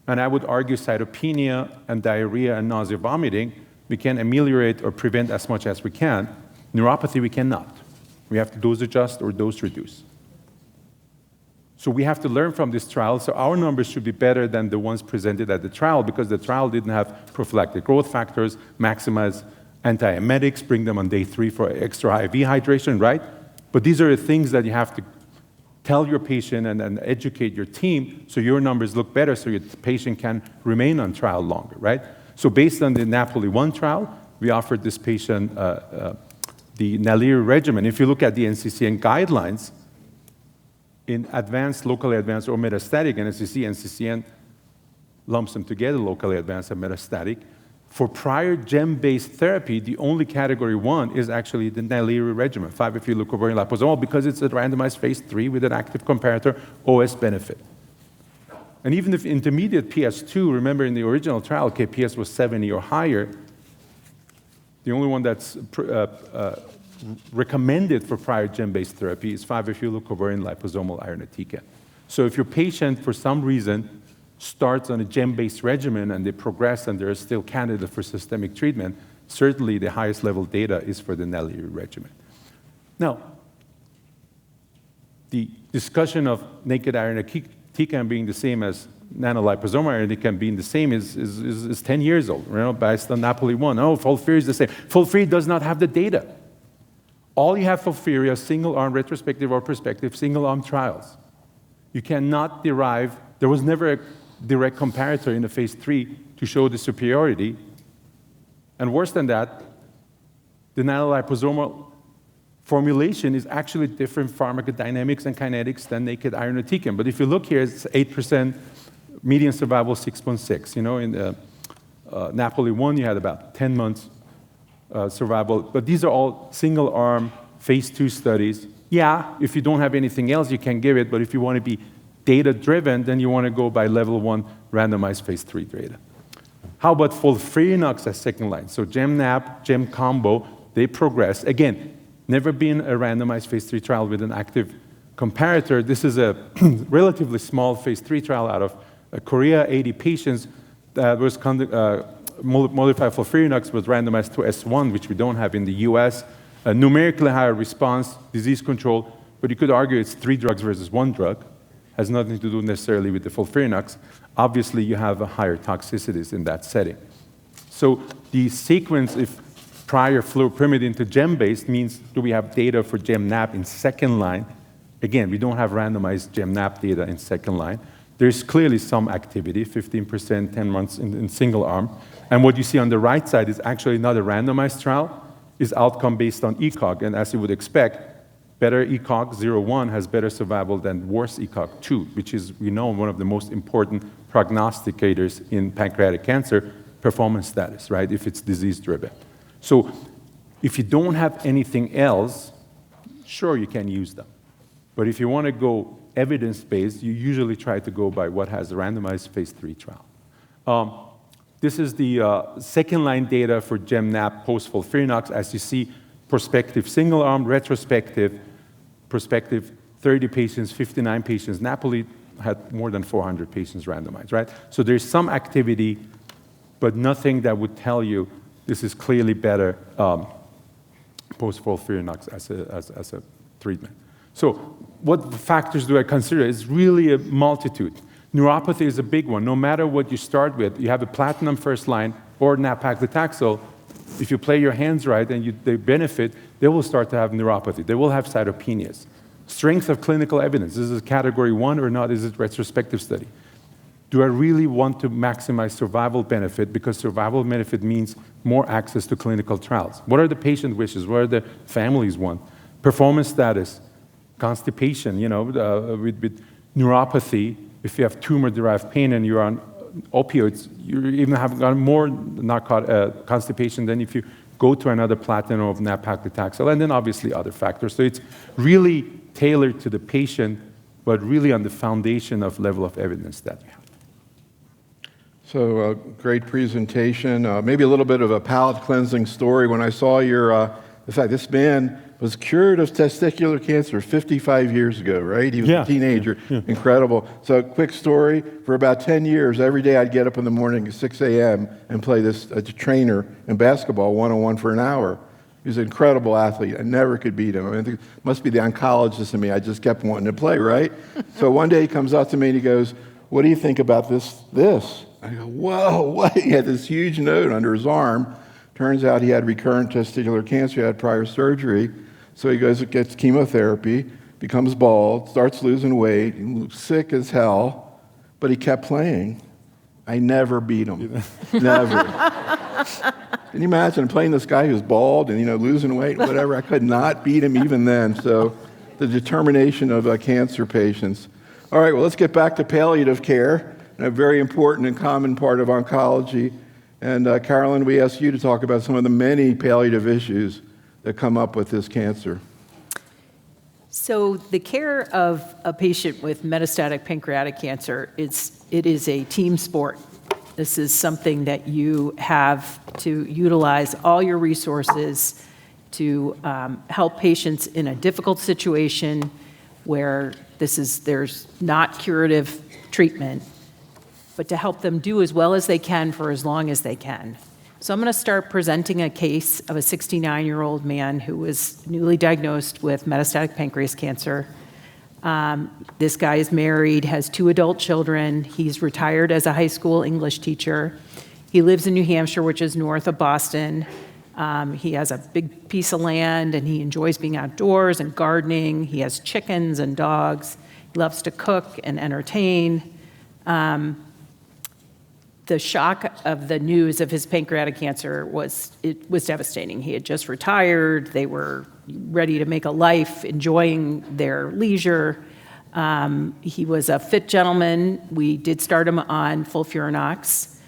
And I would argue cytopenia and diarrhea and nausea, vomiting, we can ameliorate or prevent as much as we can. Neuropathy, we cannot. We have to dose adjust or dose reduce. So we have to learn from this trial. So our numbers should be better than the ones presented at the trial because the trial didn't have prophylactic growth factors, maximize antiemetics, bring them on day 3 for extra IV hydration, right? But these are the things that you have to tell your patient and educate your team so your numbers look better so your patient can remain on trial longer, right? So based on the Napoli 1 trial, we offered this patient the NALIR regimen. If you look at the NCCN guidelines, in advanced, locally advanced, or metastatic, and as you see, NCCN lumps them together, locally advanced and metastatic. For prior gem-based therapy, the only category 1 is actually the NALIR regimen, 5-FU-leucovorin liposomal, because it's a randomized phase 3 with an active comparator OS benefit. And even if intermediate PS2, remember in the original trial, KPS was 70 or higher, the only one that's recommended for prior gem-based therapy is 5-FU-leucovorin liposomal irinotecan. So if your patient, for some reason, starts on a gem-based regimen and they progress and they're still candidate for systemic treatment, certainly the highest level data is for the NALIR regimen. Now, the discussion of naked irinotecan being the same as nanoliposomal irinotecan being the same is 10 years old, based on Napoli 1. Oh, FOLFIRI is the same. FOLFIRI does not have the data. All you have FOLFIRI are single-arm retrospective or prospective single-arm trials. You cannot derive, there was never a direct comparator in the phase 3 to show the superiority. And worse than that, the nanoliposomal formulation is actually different pharmacodynamics and kinetics than naked irinotecan. But if you look here, it's 8% median survival, 6.6. In the Napoli 1, you had about 10 months survival. But these are all single-arm phase 2 studies. Yeah, if you don't have anything else, you can give it. But if you want to be data-driven, then you want to go by level 1 randomized phase 3 data. How about FOLFIRINOX as second line? So gem-nab, gem combo, they progress. Again, never been a randomized phase 3 trial with an active comparator. This is a relatively small phase 3 trial out of Korea, 80 patients that was modified FOLFIRINOX was randomized to S1, which we don't have in the US. A numerically higher response, disease control, but you could argue it's 3 drugs versus 1 drug. Has nothing to do necessarily with the FOLFIRINOX. Obviously, you have a higher toxicities in that setting. So the sequence, if prior fluoropyrimidine to gem-based, means do we have data for gem-nab in second line? Again, we don't have randomized gem-nab data in second line. There's clearly some activity, 15%, 10 months in single arm. And what you see on the right side is actually not a randomized trial, is outcome based on ECOG. And as you would expect, better ECOG 0-1 has better survival than worse ECOG 2, which is, we know, one of the most important prognosticators in pancreatic cancer, performance status, right, if it's disease-driven. So if you don't have anything else, sure, you can use them. But if you want to go evidence-based, you usually try to go by what has a randomized phase 3 trial. This is the second-line data for gem-nab post-FOLFIRINOX. As you see, prospective single-arm, retrospective, prospective 30 patients, 59 patients. Napoli had more than 400 patients randomized, right? So there's some activity, but nothing that would tell you this is clearly better post-FOLFIRINOX as a treatment. So what factors do I consider? It's really a multitude. Neuropathy is a big one. No matter what you start with, you have a platinum first line or nab-paclitaxel. If you play your hands right and they benefit, they will start to have neuropathy. They will have cytopenias. Strength of clinical evidence. Is it category 1 or not? Is it retrospective study? Do I really want to maximize survival benefit? Because survival benefit means more access to clinical trials. What are the patient wishes? What are the families want? Performance status, constipation, with neuropathy, if you have tumor-derived pain and you're on opioids, you even have got more constipation than if you go to another platinum of nab-paclitaxel, and then obviously other factors. So it's really tailored to the patient, but really on the foundation of level of evidence that you have. So great presentation. Maybe a little bit of a palate cleansing story. When I saw the fact this man was cured of testicular cancer 55 years ago, right? He was a teenager. Yeah. Incredible. So quick story. For about 10 years, every day I'd get up in the morning at 6 a.m. and play this trainer in basketball, one-on-one for an hour. He was an incredible athlete. I never could beat him. I mean, it must be the oncologist in me. I just kept wanting to play, right? So one day he comes up to me and he goes, "What do you think about this?" I go, "Whoa, what?" He had this huge note under his arm. Turns out he had recurrent testicular cancer. He had prior surgery. So he goes and gets chemotherapy, becomes bald, starts losing weight, sick as hell, but he kept playing. I never beat him. Never. Can you imagine playing this guy who's bald and losing weight, whatever? I could not beat him even then. So the determination of cancer patients. All right, well, let's get back to palliative care, a very important and common part of oncology. And Carolyn, we asked you to talk about some of the many palliative issues that come up with this cancer. So the care of a patient with metastatic pancreatic cancer, it is a team sport. This is something that you have to utilize all your resources to help patients in a difficult situation where there's not curative treatment, but to help them do as well as they can for as long as they can. So I'm going to start presenting a case of a 69-year-old man who was newly diagnosed with metastatic pancreas cancer. This guy is married, has 2 adult children. He's retired as a high school English teacher. He lives in New Hampshire, which is north of Boston. He has a big piece of land, and he enjoys being outdoors and gardening. He has chickens and dogs. He loves to cook and entertain. The shock of the news of his pancreatic cancer was devastating. He had just retired. They were ready to make a life, enjoying their leisure. He was a fit gentleman. We did start him on FOLFIRINOX,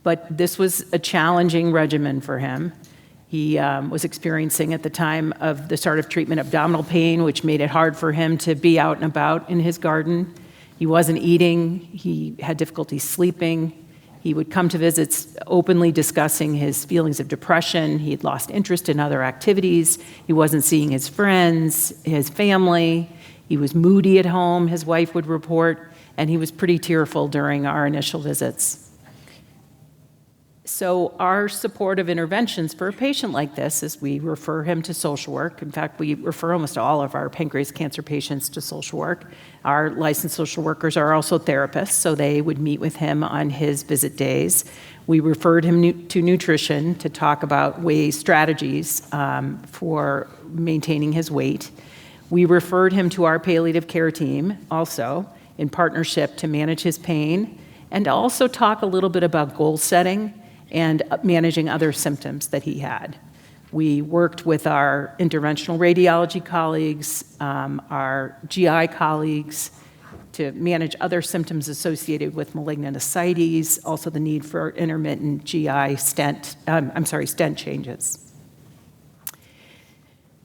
but this was a challenging regimen for him. He was experiencing at the time of the start of treatment abdominal pain, which made it hard for him to be out and about in his garden. He wasn't eating. He had difficulty sleeping. He would come to visits openly discussing his feelings of depression. He had lost interest in other activities. He wasn't seeing his friends, his family. He was moody at home, his wife would report, and he was pretty tearful during our initial visits. So our supportive interventions for a patient like this is we refer him to social work. In fact, we refer almost all of our pancreas cancer patients to social work. Our licensed social workers are also therapists, so they would meet with him on his visit days. We referred him to nutrition to talk about strategies for maintaining his weight. We referred him to our palliative care team also in partnership to manage his pain and to also talk a little bit about goal setting and managing other symptoms that he had. We worked with our interventional radiology colleagues, our GI colleagues, to manage other symptoms associated with malignant ascites, also the need for intermittent GI stent changes.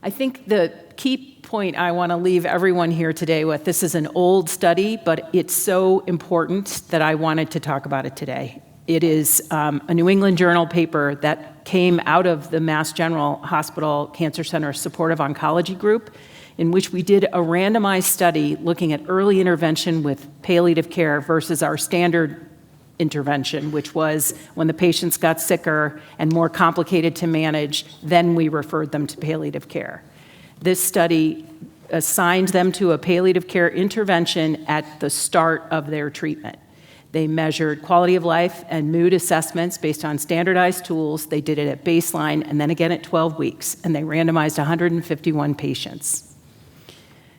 I think the key point I want to leave everyone here today with, this is an old study, but it's so important that I wanted to talk about it today. It is a New England Journal paper that came out of the Mass General Hospital Cancer Center Supportive Oncology Group, in which we did a randomized study looking at early intervention with palliative care versus our standard intervention, which was when the patients got sicker and more complicated to manage, then we referred them to palliative care. This study assigned them to a palliative care intervention at the start of their treatment. They measured quality of life and mood assessments based on standardized tools. They did it at baseline and then again at 12 weeks, and they randomized 151 patients.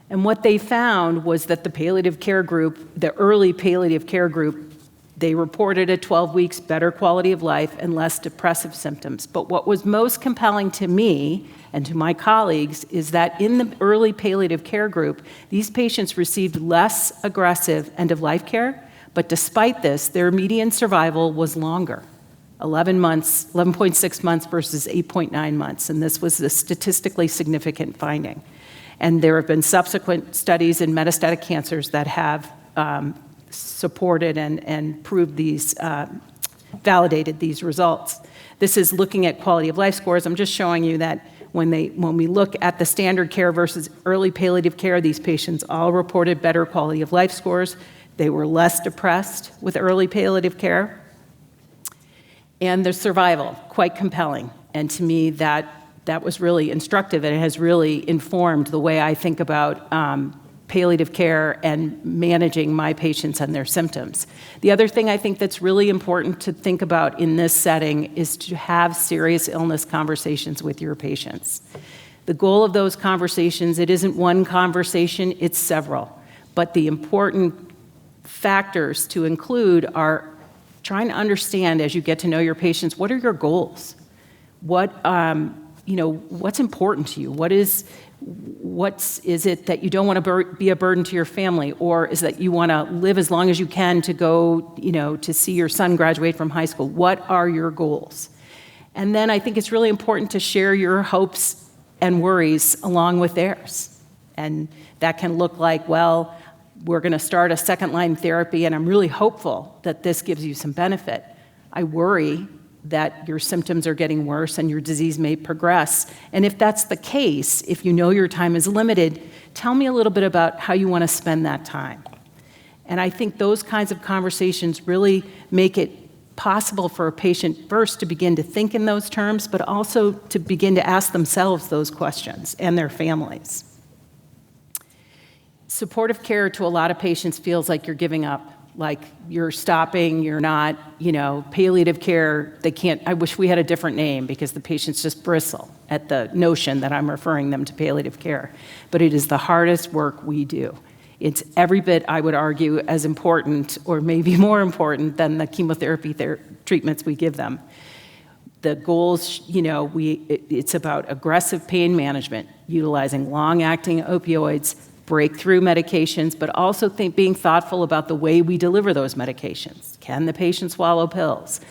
And what they found was that the palliative care group, the early palliative care group, they reported at 12 weeks better quality of life and less depressive symptoms. But what was most compelling to me and to my colleagues is that in the early palliative care group, these patients received less aggressive end-of-life care, but despite this, their median survival was longer, 11.6 months versus 8.9 months, and this was a statistically significant finding. And there have been subsequent studies in metastatic cancers that have supported and proved these, validated these results. This is looking at quality of life scores. I'm just showing you that when we look at the standard care versus early palliative care, these patients all reported better quality of life scores. They were less depressed with early palliative care. And their survival, quite compelling. And to me, that was really instructive, and it has really informed the way I think about palliative care and managing my patients and their symptoms. The other thing I think that's really important to think about in this setting is to have serious illness conversations with your patients. The goal of those conversations, it isn't one conversation, it's several. But the important factors to include are trying to understand, as you get to know your patients, what are your goals? What's important to you? What is it that you don't want to be a burden to your family, or is that you want to live as long as you can to go, to see your son graduate from high school? What are your goals? And then I think it's really important to share your hopes and worries along with theirs. And that can look like, well, we're going to start a second-line therapy, and I'm really hopeful that this gives you some benefit. I worry that your symptoms are getting worse and your disease may progress. And if that's the case, if you know your time is limited, tell me a little bit about how you want to spend that time. And I think those kinds of conversations really make it possible for a patient first to begin to think in those terms, but also to begin to ask themselves those questions and their families. Supportive care to a lot of patients feels like you're giving up, like you're stopping, you're not, palliative care, I wish we had a different name because the patients just bristle at the notion that I'm referring them to palliative care. But it is the hardest work we do. It's every bit, I would argue, as important or maybe more important than the chemotherapy treatments we give them. The goals, it's about aggressive pain management, utilizing long-acting opioids, breakthrough medications, but also being thoughtful about the way we deliver those medications. Can the patient swallow pills?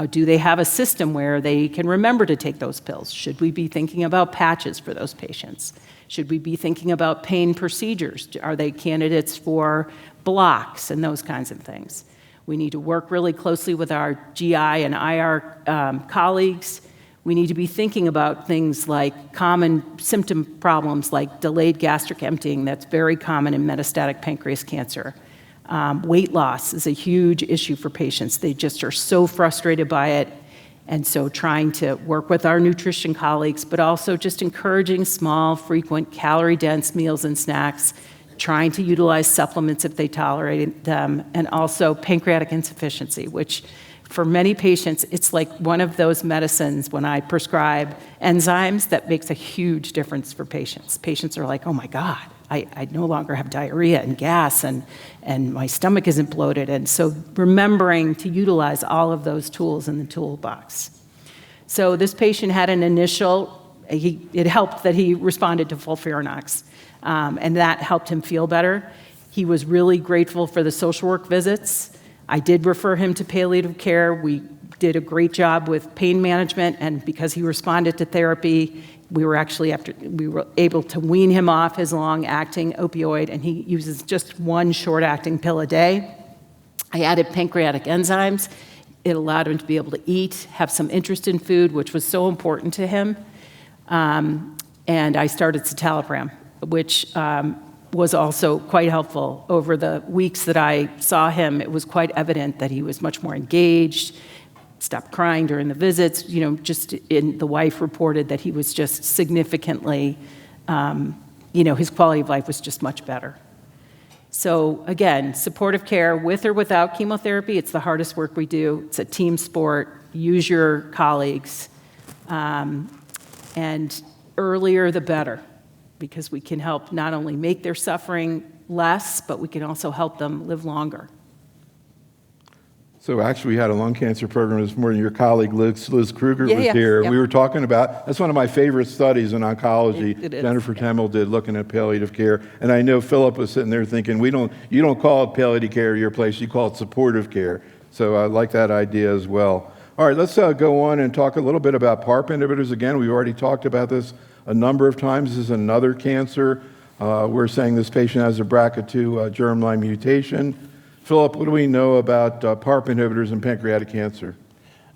Do they have a system where they can remember to take those pills? Should we be thinking about patches for those patients? Should we be thinking about pain procedures? Are they candidates for blocks and those kinds of things? We need to work really closely with our GI and IR colleagues. We need to be thinking about things like common symptom problems like delayed gastric emptying, that's very common in metastatic pancreas cancer. Weight loss is a huge issue for patients. They just are so frustrated by it. And so trying to work with our nutrition colleagues, but also just encouraging small, frequent, calorie-dense meals and snacks, trying to utilize supplements if they tolerate them, and also pancreatic insufficiency, which for many patients, it's like one of those medicines when I prescribe enzymes that makes a huge difference for patients. Patients are like, oh my God, I no longer have diarrhea and gas and my stomach isn't bloated. And so remembering to utilize all of those tools in the toolbox. So this patient had an initial, it helped that he responded to FOLFIRINOX, and that helped him feel better. He was really grateful for the social work visits. I did refer him to palliative care. We did a great job with pain management, and because he responded to therapy, we were able to wean him off his long-acting opioid, and he uses just one short-acting pill a day. I added pancreatic enzymes. It allowed him to be able to eat, have some interest in food, which was so important to him. And I started citalopram, which was also quite helpful. Over the weeks that I saw him, it was quite evident that he was much more engaged, stopped crying during the visits. The wife reported that he was just significantly, his quality of life was just much better. So again, supportive care with or without chemotherapy, it's the hardest work we do. It's a team sport. Use your colleagues. And earlier the better. because we can help not only make their suffering less, but we can also help them live longer. So actually, we had a lung cancer program this morning. Your colleague Liz Kruger was here. Yep. We were talking about, that's one of my favorite studies in oncology. It is, Jennifer yeah. Temmel did, looking at palliative care. And I know Philip was sitting there thinking, you don't call it palliative care at your place, you call it supportive care. So I like that idea as well. All right, let's go on and talk a little bit about PARP inhibitors. Again, we've already talked about this a number of times. This is another cancer. We're saying this patient has a BRCA2 germline mutation. Philip, what do we know about PARP inhibitors in pancreatic cancer?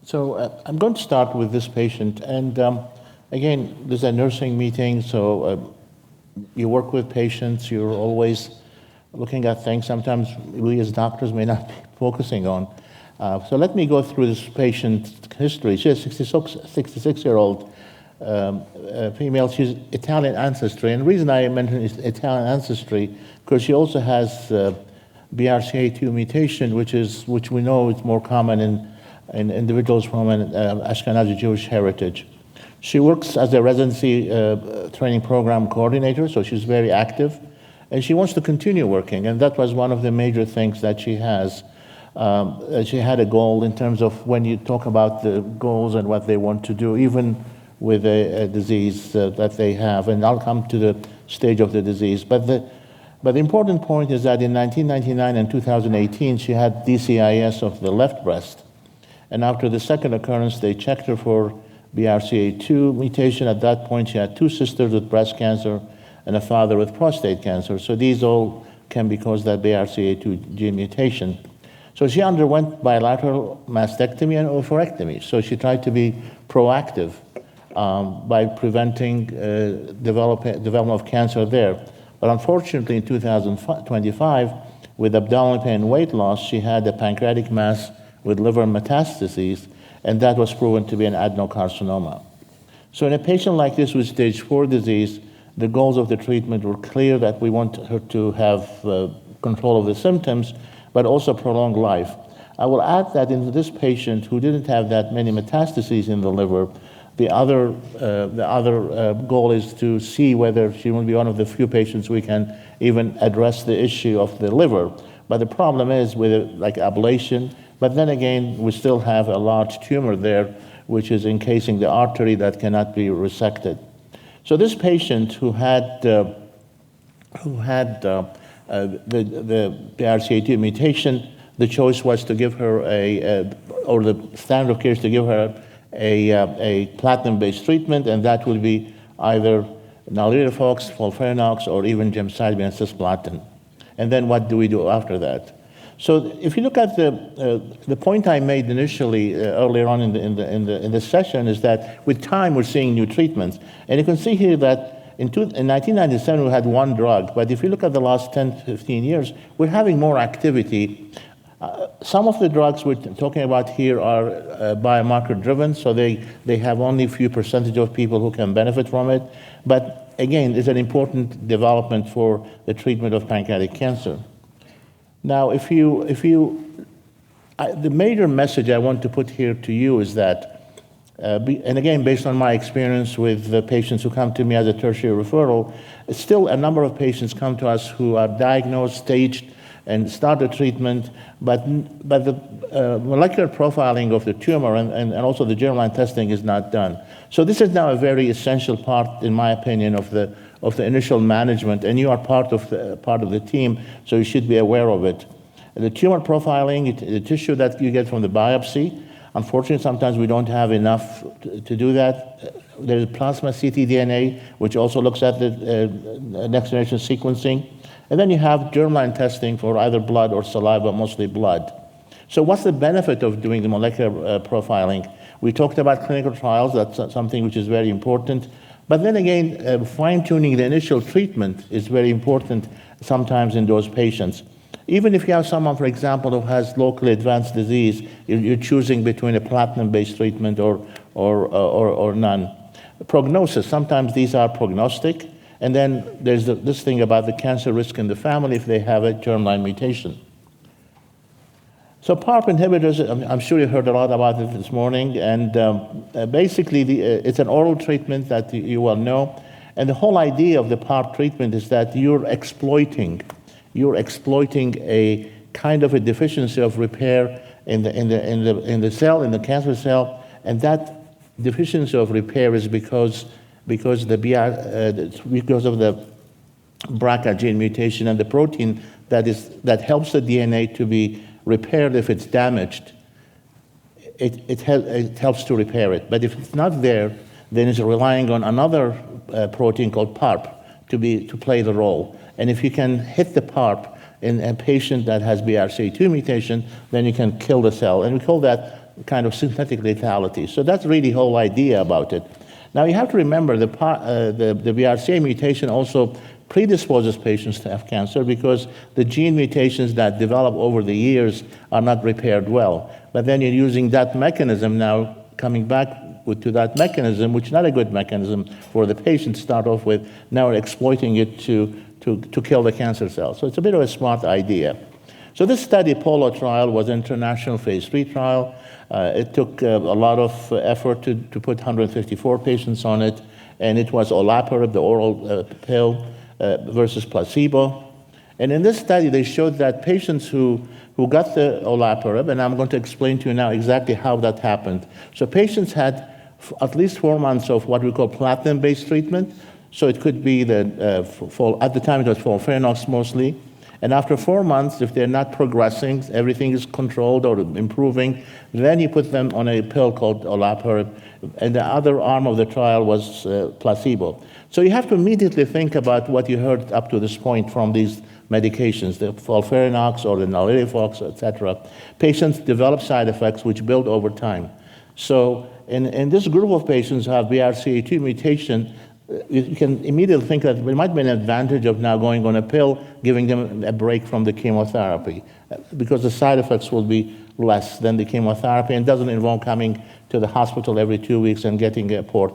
So I'm going to start with this patient. And again, there's a nursing meeting, so you work with patients. You're always looking at things sometimes we as doctors may not be focusing on. So let me go through this patient's history. She's a 66-year-old female. She's Italian ancestry. And the reason I mention Italian ancestry, because she also has BRCA2 mutation, which we know is more common in individuals from an Ashkenazi Jewish heritage. She works as a residency training program coordinator, so she's very active, and she wants to continue working, and that was one of the major things that she has. She had a goal in terms of when you talk about the goals and what they want to do, even with a disease that they have, and I'll come to the stage of the disease. But the important point is that in 1999 and 2018, she had DCIS of the left breast. And after the second occurrence, they checked her for BRCA2 mutation. At that point, she had two sisters with breast cancer and a father with prostate cancer. So these all can be caused by BRCA2 gene mutation. So she underwent bilateral mastectomy and oophorectomy. So she tried to be proactive by preventing development of cancer there. But unfortunately, in 2025, with abdominal pain and weight loss, she had a pancreatic mass with liver metastases, and that was proven to be an adenocarcinoma. So in a patient like this with stage 4 disease, the goals of the treatment were clear that we want her to have control of the symptoms, but also prolonged life. I will add that in this patient who didn't have that many metastases in the liver, the other goal is to see whether she will be one of the few patients we can even address the issue of the liver. But the problem is with like ablation, but then again, we still have a large tumor there, which is encasing the artery that cannot be resected. So this patient who had the BRCA2 mutation, the choice was to give her or the standard of care is to give her a platinum-based treatment, and that would be either nalirifox, FOLFIRINOX, or even gemcitabine and cisplatin. And then what do we do after that? So if you look at the point I made initially earlier on in the session is that with time we're seeing new treatments, and you can see here that in 1997 we had one drug, but if you look at the last 10, 15 years, we're having more activity. Some of the drugs we're talking about here are biomarker driven, so they have only a few percentage of people who can benefit from it. But again, it's an important development for the treatment of pancreatic cancer. Now, the major message I want to put here to you is that, and again, based on my experience with the patients who come to me as a tertiary referral, still a number of patients come to us who are diagnosed, staged, and start the treatment, but the molecular profiling of the tumor and also the germline testing is not done. So this is now a very essential part, in my opinion, of the initial management, and you are part of the team, so you should be aware of it. The tumor profiling, the tissue that you get from the biopsy, unfortunately, sometimes we don't have enough to do that. There's plasma ctDNA, which also looks at the next-generation sequencing. And then you have germline testing for either blood or saliva, mostly blood. So what's the benefit of doing the molecular profiling? We talked about clinical trials. That's something which is very important. But then again, fine-tuning the initial treatment is very important sometimes in those patients. Even if you have someone, for example, who has locally advanced disease, you're choosing between a platinum-based treatment or none. Prognosis, sometimes these are prognostic. And then there's this thing about the cancer risk in the family if they have a germline mutation. So PARP inhibitors, I'm sure you heard a lot about it this morning, and basically it's an oral treatment that you well know, And the whole idea of the PARP treatment is that you're exploiting a kind of a deficiency of repair in the cell, in the cancer cell, and that deficiency of repair is because of the BRCA gene mutation, and the protein that helps the DNA to be repaired if it's damaged. It helps to repair it. But if it's not there, then it's relying on another protein called PARP to play the role. And if you can hit the PARP in a patient that has BRCA2 mutation, then you can kill the cell. And we call that kind of synthetic lethality. So that's really the whole idea about it. Now you have to remember the BRCA mutation also predisposes patients to have cancer because the gene mutations that develop over the years are not repaired well. But then you're using that mechanism now, coming back to that mechanism, which is not a good mechanism for the patient to start off with. Now we're exploiting it to kill the cancer cells. So it's a bit of a smart idea. So this study, POLO trial, was an international phase 3 trial. It took a lot of effort to put 154 patients on it, and it was olaparib, the oral pill, versus placebo. And in this study, they showed that patients who got the olaparib, and I'm going to explain to you now exactly how that happened. So patients had at least 4 months of what we call platinum-based treatment. So it could be at the time it was FOLFIRINOX mostly. And after 4 months, if they're not progressing, everything is controlled or improving, then you put them on a pill called olaparib, and the other arm of the trial was placebo. So you have to immediately think about what you heard up to this point from these medications, the FOLFIRINOX or the nalirifox, etc. Patients develop side effects which build over time. So in this group of patients who have BRCA2 mutation, you can immediately think that there might be an advantage of now going on a pill, giving them a break from the chemotherapy, because the side effects will be less than the chemotherapy and doesn't involve coming to the hospital every 2 weeks and getting a port.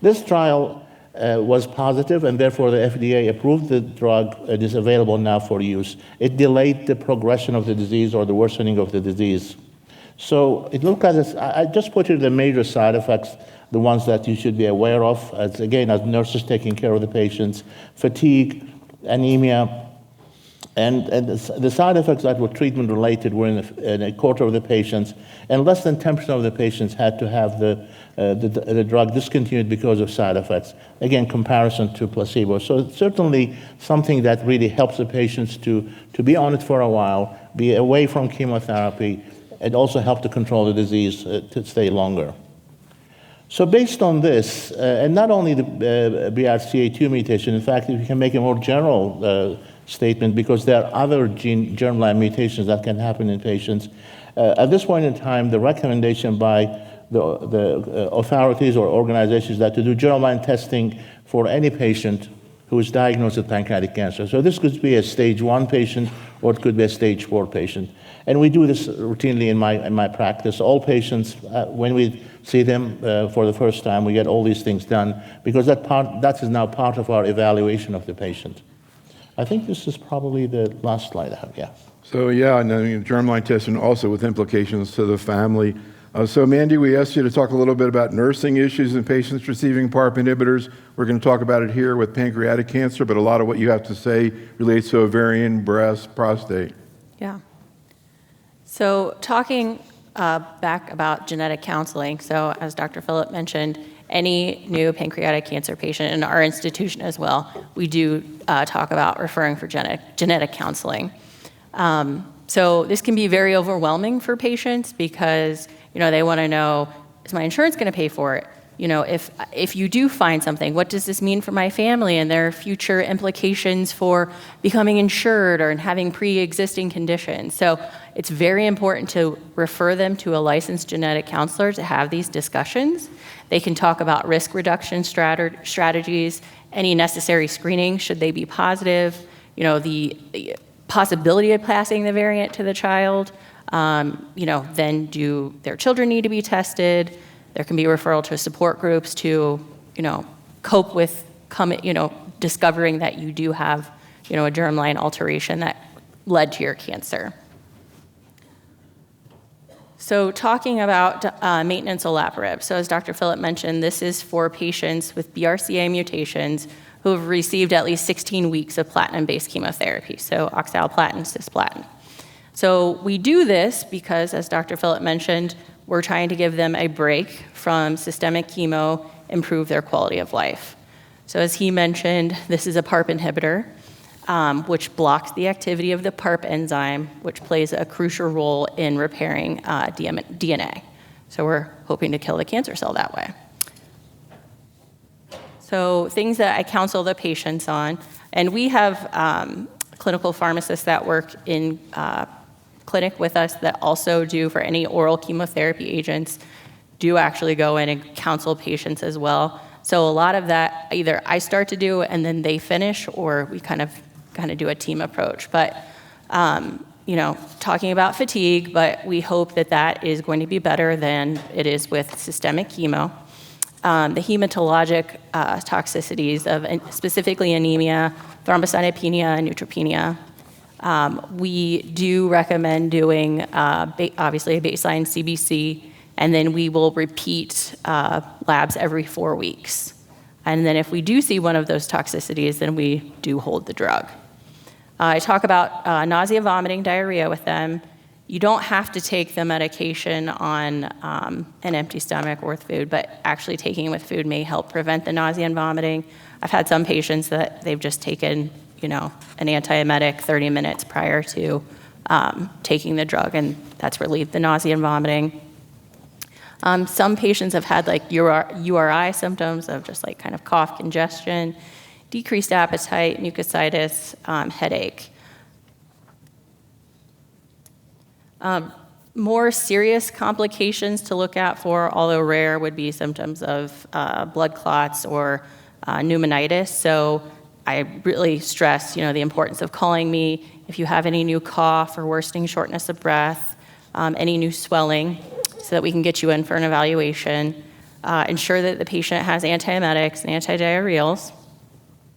This trial was positive, and therefore the FDA approved the drug. It is available now for use. It delayed the progression of the disease or the worsening of the disease. So it looked at this. I just put here the major side effects, the ones that you should be aware of, as nurses taking care of the patients: fatigue, anemia, and the side effects that were treatment-related were in a quarter of the patients, and less than 10% of the patients had to have the drug discontinued because of side effects. Again, comparison to placebo. So it's certainly something that really helps the patients to be on it for a while, be away from chemotherapy, and also help to control the disease to stay longer. So based on this, and not only the BRCA2 mutation, in fact, if you can make a more general statement, because there are other germline mutations that can happen in patients. At this point in time, the recommendation by the authorities or organizations that to do germline testing for any patient who is diagnosed with pancreatic cancer. So this could be a stage 1 patient, or it could be a stage 4 patient. And we do this routinely in my practice. All patients, when we see them for the first time, we get all these things done, because that is now part of our evaluation of the patient. I think this is probably the last slide I have, yeah. So yeah, and then germline testing also with implications to the family. So Mandy, we asked you to talk a little bit about nursing issues in patients receiving PARP inhibitors. We're going to talk about it here with pancreatic cancer, but a lot of what you have to say relates to ovarian, breast, prostate. Yeah. So talking back about genetic counseling, so as Dr. Phillip mentioned, any new pancreatic cancer patient in our institution as well, we do talk about referring for genetic counseling. So this can be very overwhelming for patients because, they want to know, is my insurance going to pay for it? If you do find something, what does this mean for my family and their future implications for becoming insured or having pre-existing conditions? So it's very important to refer them to a licensed genetic counselor to have these discussions. They can talk about risk reduction strategies, any necessary screening should they be positive, the possibility of passing the variant to the child, then do their children need to be tested? There can be referral to support groups to, cope with discovering that you do have, a germline alteration that led to your cancer. So talking about maintenance olaparib. So as Dr. Phillip mentioned, this is for patients with BRCA mutations who have received at least 16 weeks of platinum-based chemotherapy, so oxaliplatin, cisplatin. So we do this because, as Dr. Phillip mentioned, we're trying to give them a break from systemic chemo, improve their quality of life. So as he mentioned, this is a PARP inhibitor, which blocks the activity of the PARP enzyme, which plays a crucial role in repairing DNA. So we're hoping to kill the cancer cell that way. So things that I counsel the patients on, and we have clinical pharmacists that work in clinic with us that also do, for any oral chemotherapy agents, do actually go in and counsel patients as well. So a lot of that, either I start to do and then they finish, or we kind of do a team approach. But, talking about fatigue, but we hope that that is going to be better than it is with systemic chemo. The hematologic toxicities of specifically anemia, thrombocytopenia, and neutropenia. We do recommend doing, obviously, a baseline CBC, and then we will repeat labs every 4 weeks. And then if we do see one of those toxicities, then we do hold the drug. I talk about nausea, vomiting, diarrhea with them. You don't have to take the medication on an empty stomach or with food, but actually taking it with food may help prevent the nausea and vomiting. I've had some patients that they've just taken, an antiemetic 30 minutes prior to taking the drug, and that's relieved the nausea and vomiting. Some patients have had URI symptoms of just kind of cough, congestion, decreased appetite, mucositis, headache. More serious complications to look out for, although rare, would be symptoms of blood clots or pneumonitis. So I really stress, the importance of calling me if you have any new cough or worsening shortness of breath, any new swelling, so that we can get you in for an evaluation. Ensure that the patient has antiemetics and antidiarrheals.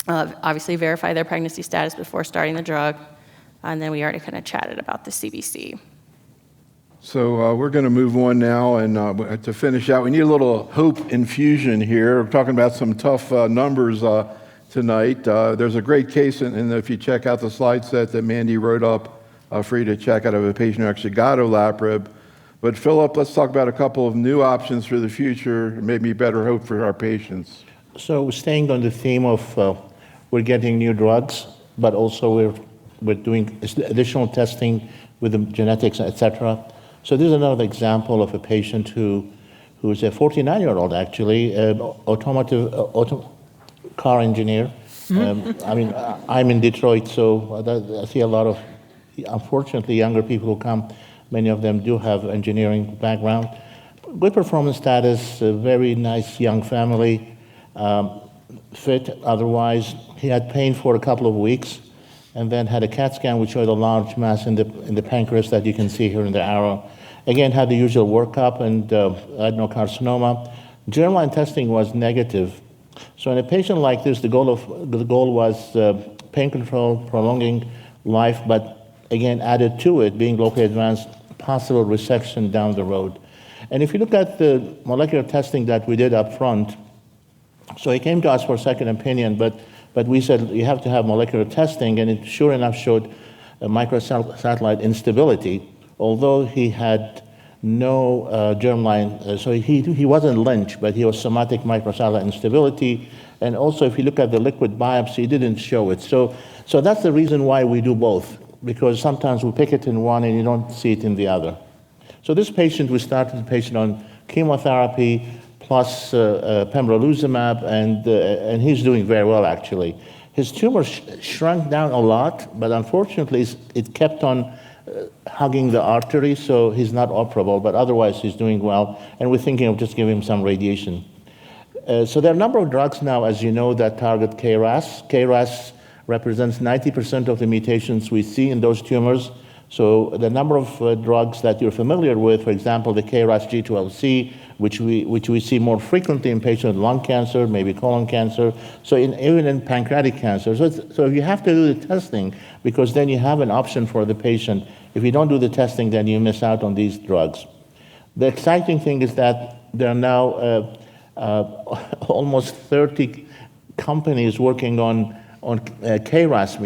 Obviously verify their pregnancy status before starting the drug. And then we already kind of chatted about the CBC. So we're going to move on now, and to finish out, we need a little hope infusion here. We're talking about some tough numbers tonight. There's a great case, and if you check out the slide set that Mandy wrote up for you to check out, of a patient who actually got olaparib. But Philip, let's talk about a couple of new options for the future, maybe better hope for our patients. So staying on the theme of we're getting new drugs, but also we're doing additional testing with the genetics, etc. So this is another example of a patient who's a 49-year-old, actually, automotive car engineer. I'm in Detroit, so I see a lot of, unfortunately, younger people who come. Many of them do have engineering background. Good performance status, a very nice young family, fit otherwise. He had pain for a couple of weeks, and then had a CAT scan which showed a large mass in the pancreas that you can see here in the arrow. Again, had the usual workup and adenocarcinoma. Germline testing was negative. So in a patient like this, the goal was pain control, prolonging life, but again, added to it, being locally advanced, possible resection down the road. And if you look at the molecular testing that we did up front, so he came to us for a second opinion, but we said you have to have molecular testing, and it sure enough showed a microsatellite instability, although he had no germline, so he wasn't Lynch, but he was somatic microsatellite instability, and also if you look at the liquid biopsy, it didn't show it. So that's the reason why we do both, because sometimes we pick it in one and you don't see it in the other. So this patient, we started the patient on chemotherapy plus pembrolizumab, and he's doing very well, actually. His tumor shrunk down a lot, but unfortunately it kept on hugging the artery, so he's not operable, but otherwise he's doing well, and we're thinking of just giving him some radiation. So there are a number of drugs now, as you know, that target KRAS. KRAS represents 90% of the mutations we see in those tumors. So the number of drugs that you're familiar with, for example, the KRAS G12C, which we see more frequently in patients with lung cancer, maybe colon cancer, so even in pancreatic cancer. So you have to do the testing, because then you have an option for the patient. If you don't do the testing, then you miss out on these drugs. The exciting thing is that there are now almost 30 companies working on KRAS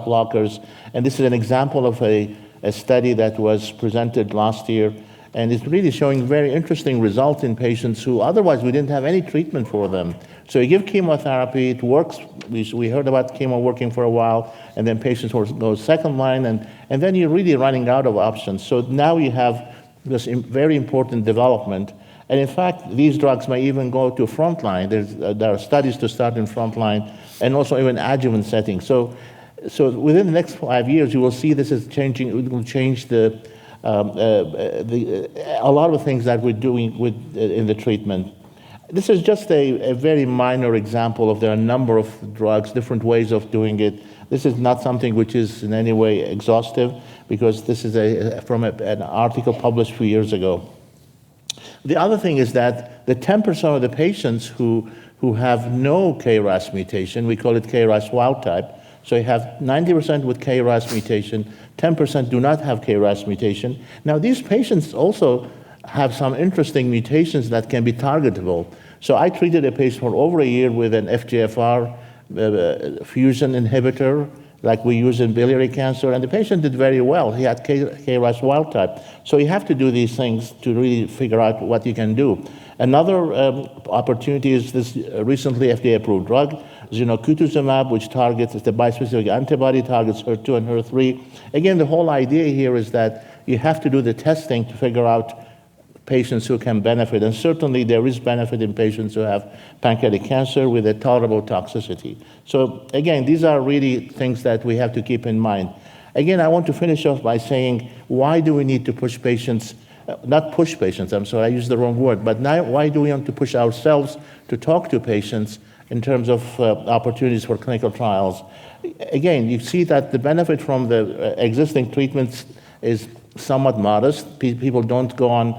blockers, and this is an example of a study that was presented last year, and it's really showing very interesting results in patients who otherwise we didn't have any treatment for them. So you give chemotherapy, it works. We heard about chemo working for a while, and then patients go second line, and then you're really running out of options. So now you have this very important development. And in fact, these drugs may even go to frontline. There are studies to start in frontline and also even adjuvant settings. So within the next 5 years, you will see this is changing. It will change a lot of the things that we're doing in the treatment. This is just a very minor example of there are a number of drugs, different ways of doing it. This is not something which is in any way exhaustive, because this is from an article published a few years ago. The other thing is that the 10% of the patients who have no KRAS mutation, we call it KRAS wild type, so you have 90% with KRAS mutation, 10% do not have KRAS mutation. Now these patients also have some interesting mutations that can be targetable. So I treated a patient for over a year with an FGFR fusion inhibitor, like we use in biliary cancer, and the patient did very well. He had KRAS wild type. So you have to do these things to really figure out what you can do. Another opportunity is this recently FDA-approved drug, zenocutuzumab, which targets, it's a bispecific antibody, targets HER2 and HER3. Again, the whole idea here is that you have to do the testing to figure out patients who can benefit, and certainly there is benefit in patients who have pancreatic cancer with a tolerable toxicity. So again, these are really things that we have to keep in mind. Again, I want to finish off by saying, why do we need to push patients, not push patients, I'm sorry, I used the wrong word, but now why do we want to push ourselves to talk to patients in terms of opportunities for clinical trials? Again, you see that the benefit from the existing treatments is somewhat modest. People don't go on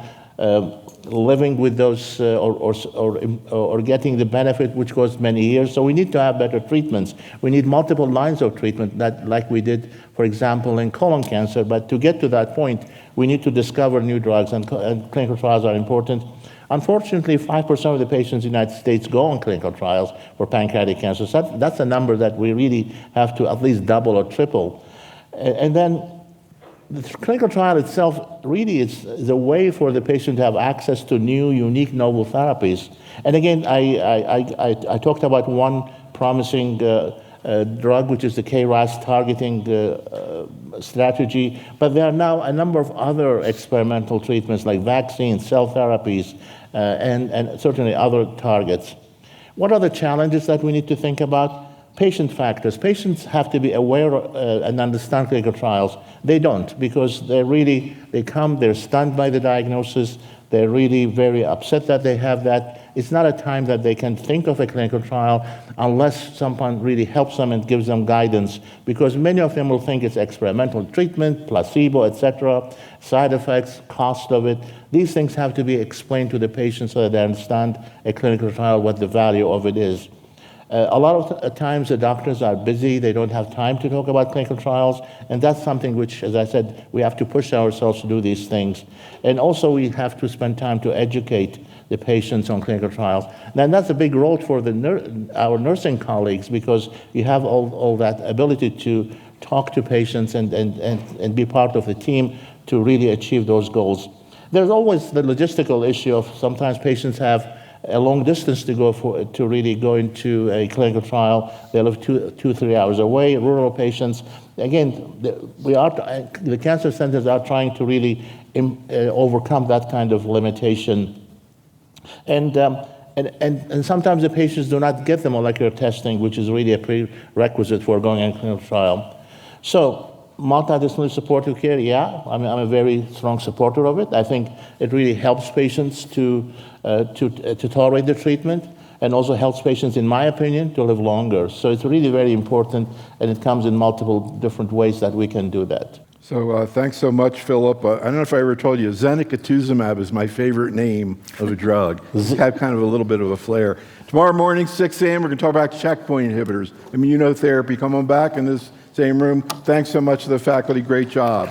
living with those or getting the benefit, which goes many years. So we need to have better treatments. We need multiple lines of treatment, like we did, for example, in colon cancer. But to get to that point, we need to discover new drugs, and clinical trials are important. Unfortunately, 5% of the patients in the United States go on clinical trials for pancreatic cancer. So that's a number that we really have to at least double or triple. And then the clinical trial itself really is a way for the patient to have access to new, unique, novel therapies. And again, I talked about one promising drug, which is the KRAS targeting strategy, but there are now a number of other experimental treatments like vaccines, cell therapies, and certainly other targets. What are the challenges that we need to think about? Patient factors. Patients have to be aware and understand clinical trials. They don't, because they come, they're stunned by the diagnosis, they're really very upset that they have that. It's not a time that they can think of a clinical trial unless someone really helps them and gives them guidance, because many of them will think it's experimental treatment, placebo, etc., side effects, cost of it. These things have to be explained to the patient so that they understand a clinical trial, what the value of it is. A lot of times the doctors are busy, they don't have time to talk about clinical trials, and that's something which, as I said, we have to push ourselves to do these things. And also we have to spend time to educate the patients on clinical trials. And that's a big role for our nursing colleagues, because you have all that ability to talk to patients and be part of the team to really achieve those goals. There's always the logistical issue of sometimes patients have a long distance to go to really go into a clinical trial. They live 2-3 hours away. Rural patients, again, the cancer centers are trying to really overcome that kind of limitation. And sometimes the patients do not get the molecular testing, which is really a prerequisite for going on a clinical trial. So multidisciplinary supportive care, yeah, I'm a very strong supporter of it. I think it really helps patients to tolerate the treatment, and also helps patients, in my opinion, to live longer. So it's really very important, and it comes in multiple different ways that we can do that. So thanks so much, Philip. I don't know if I ever told you, zenocutuzumab is my favorite name of a drug. It's got kind of a little bit of a flair. Tomorrow morning, 6 a.m., we're going to talk about checkpoint inhibitors, immunotherapy. Come on back in this same room. Thanks so much to the faculty. Great job.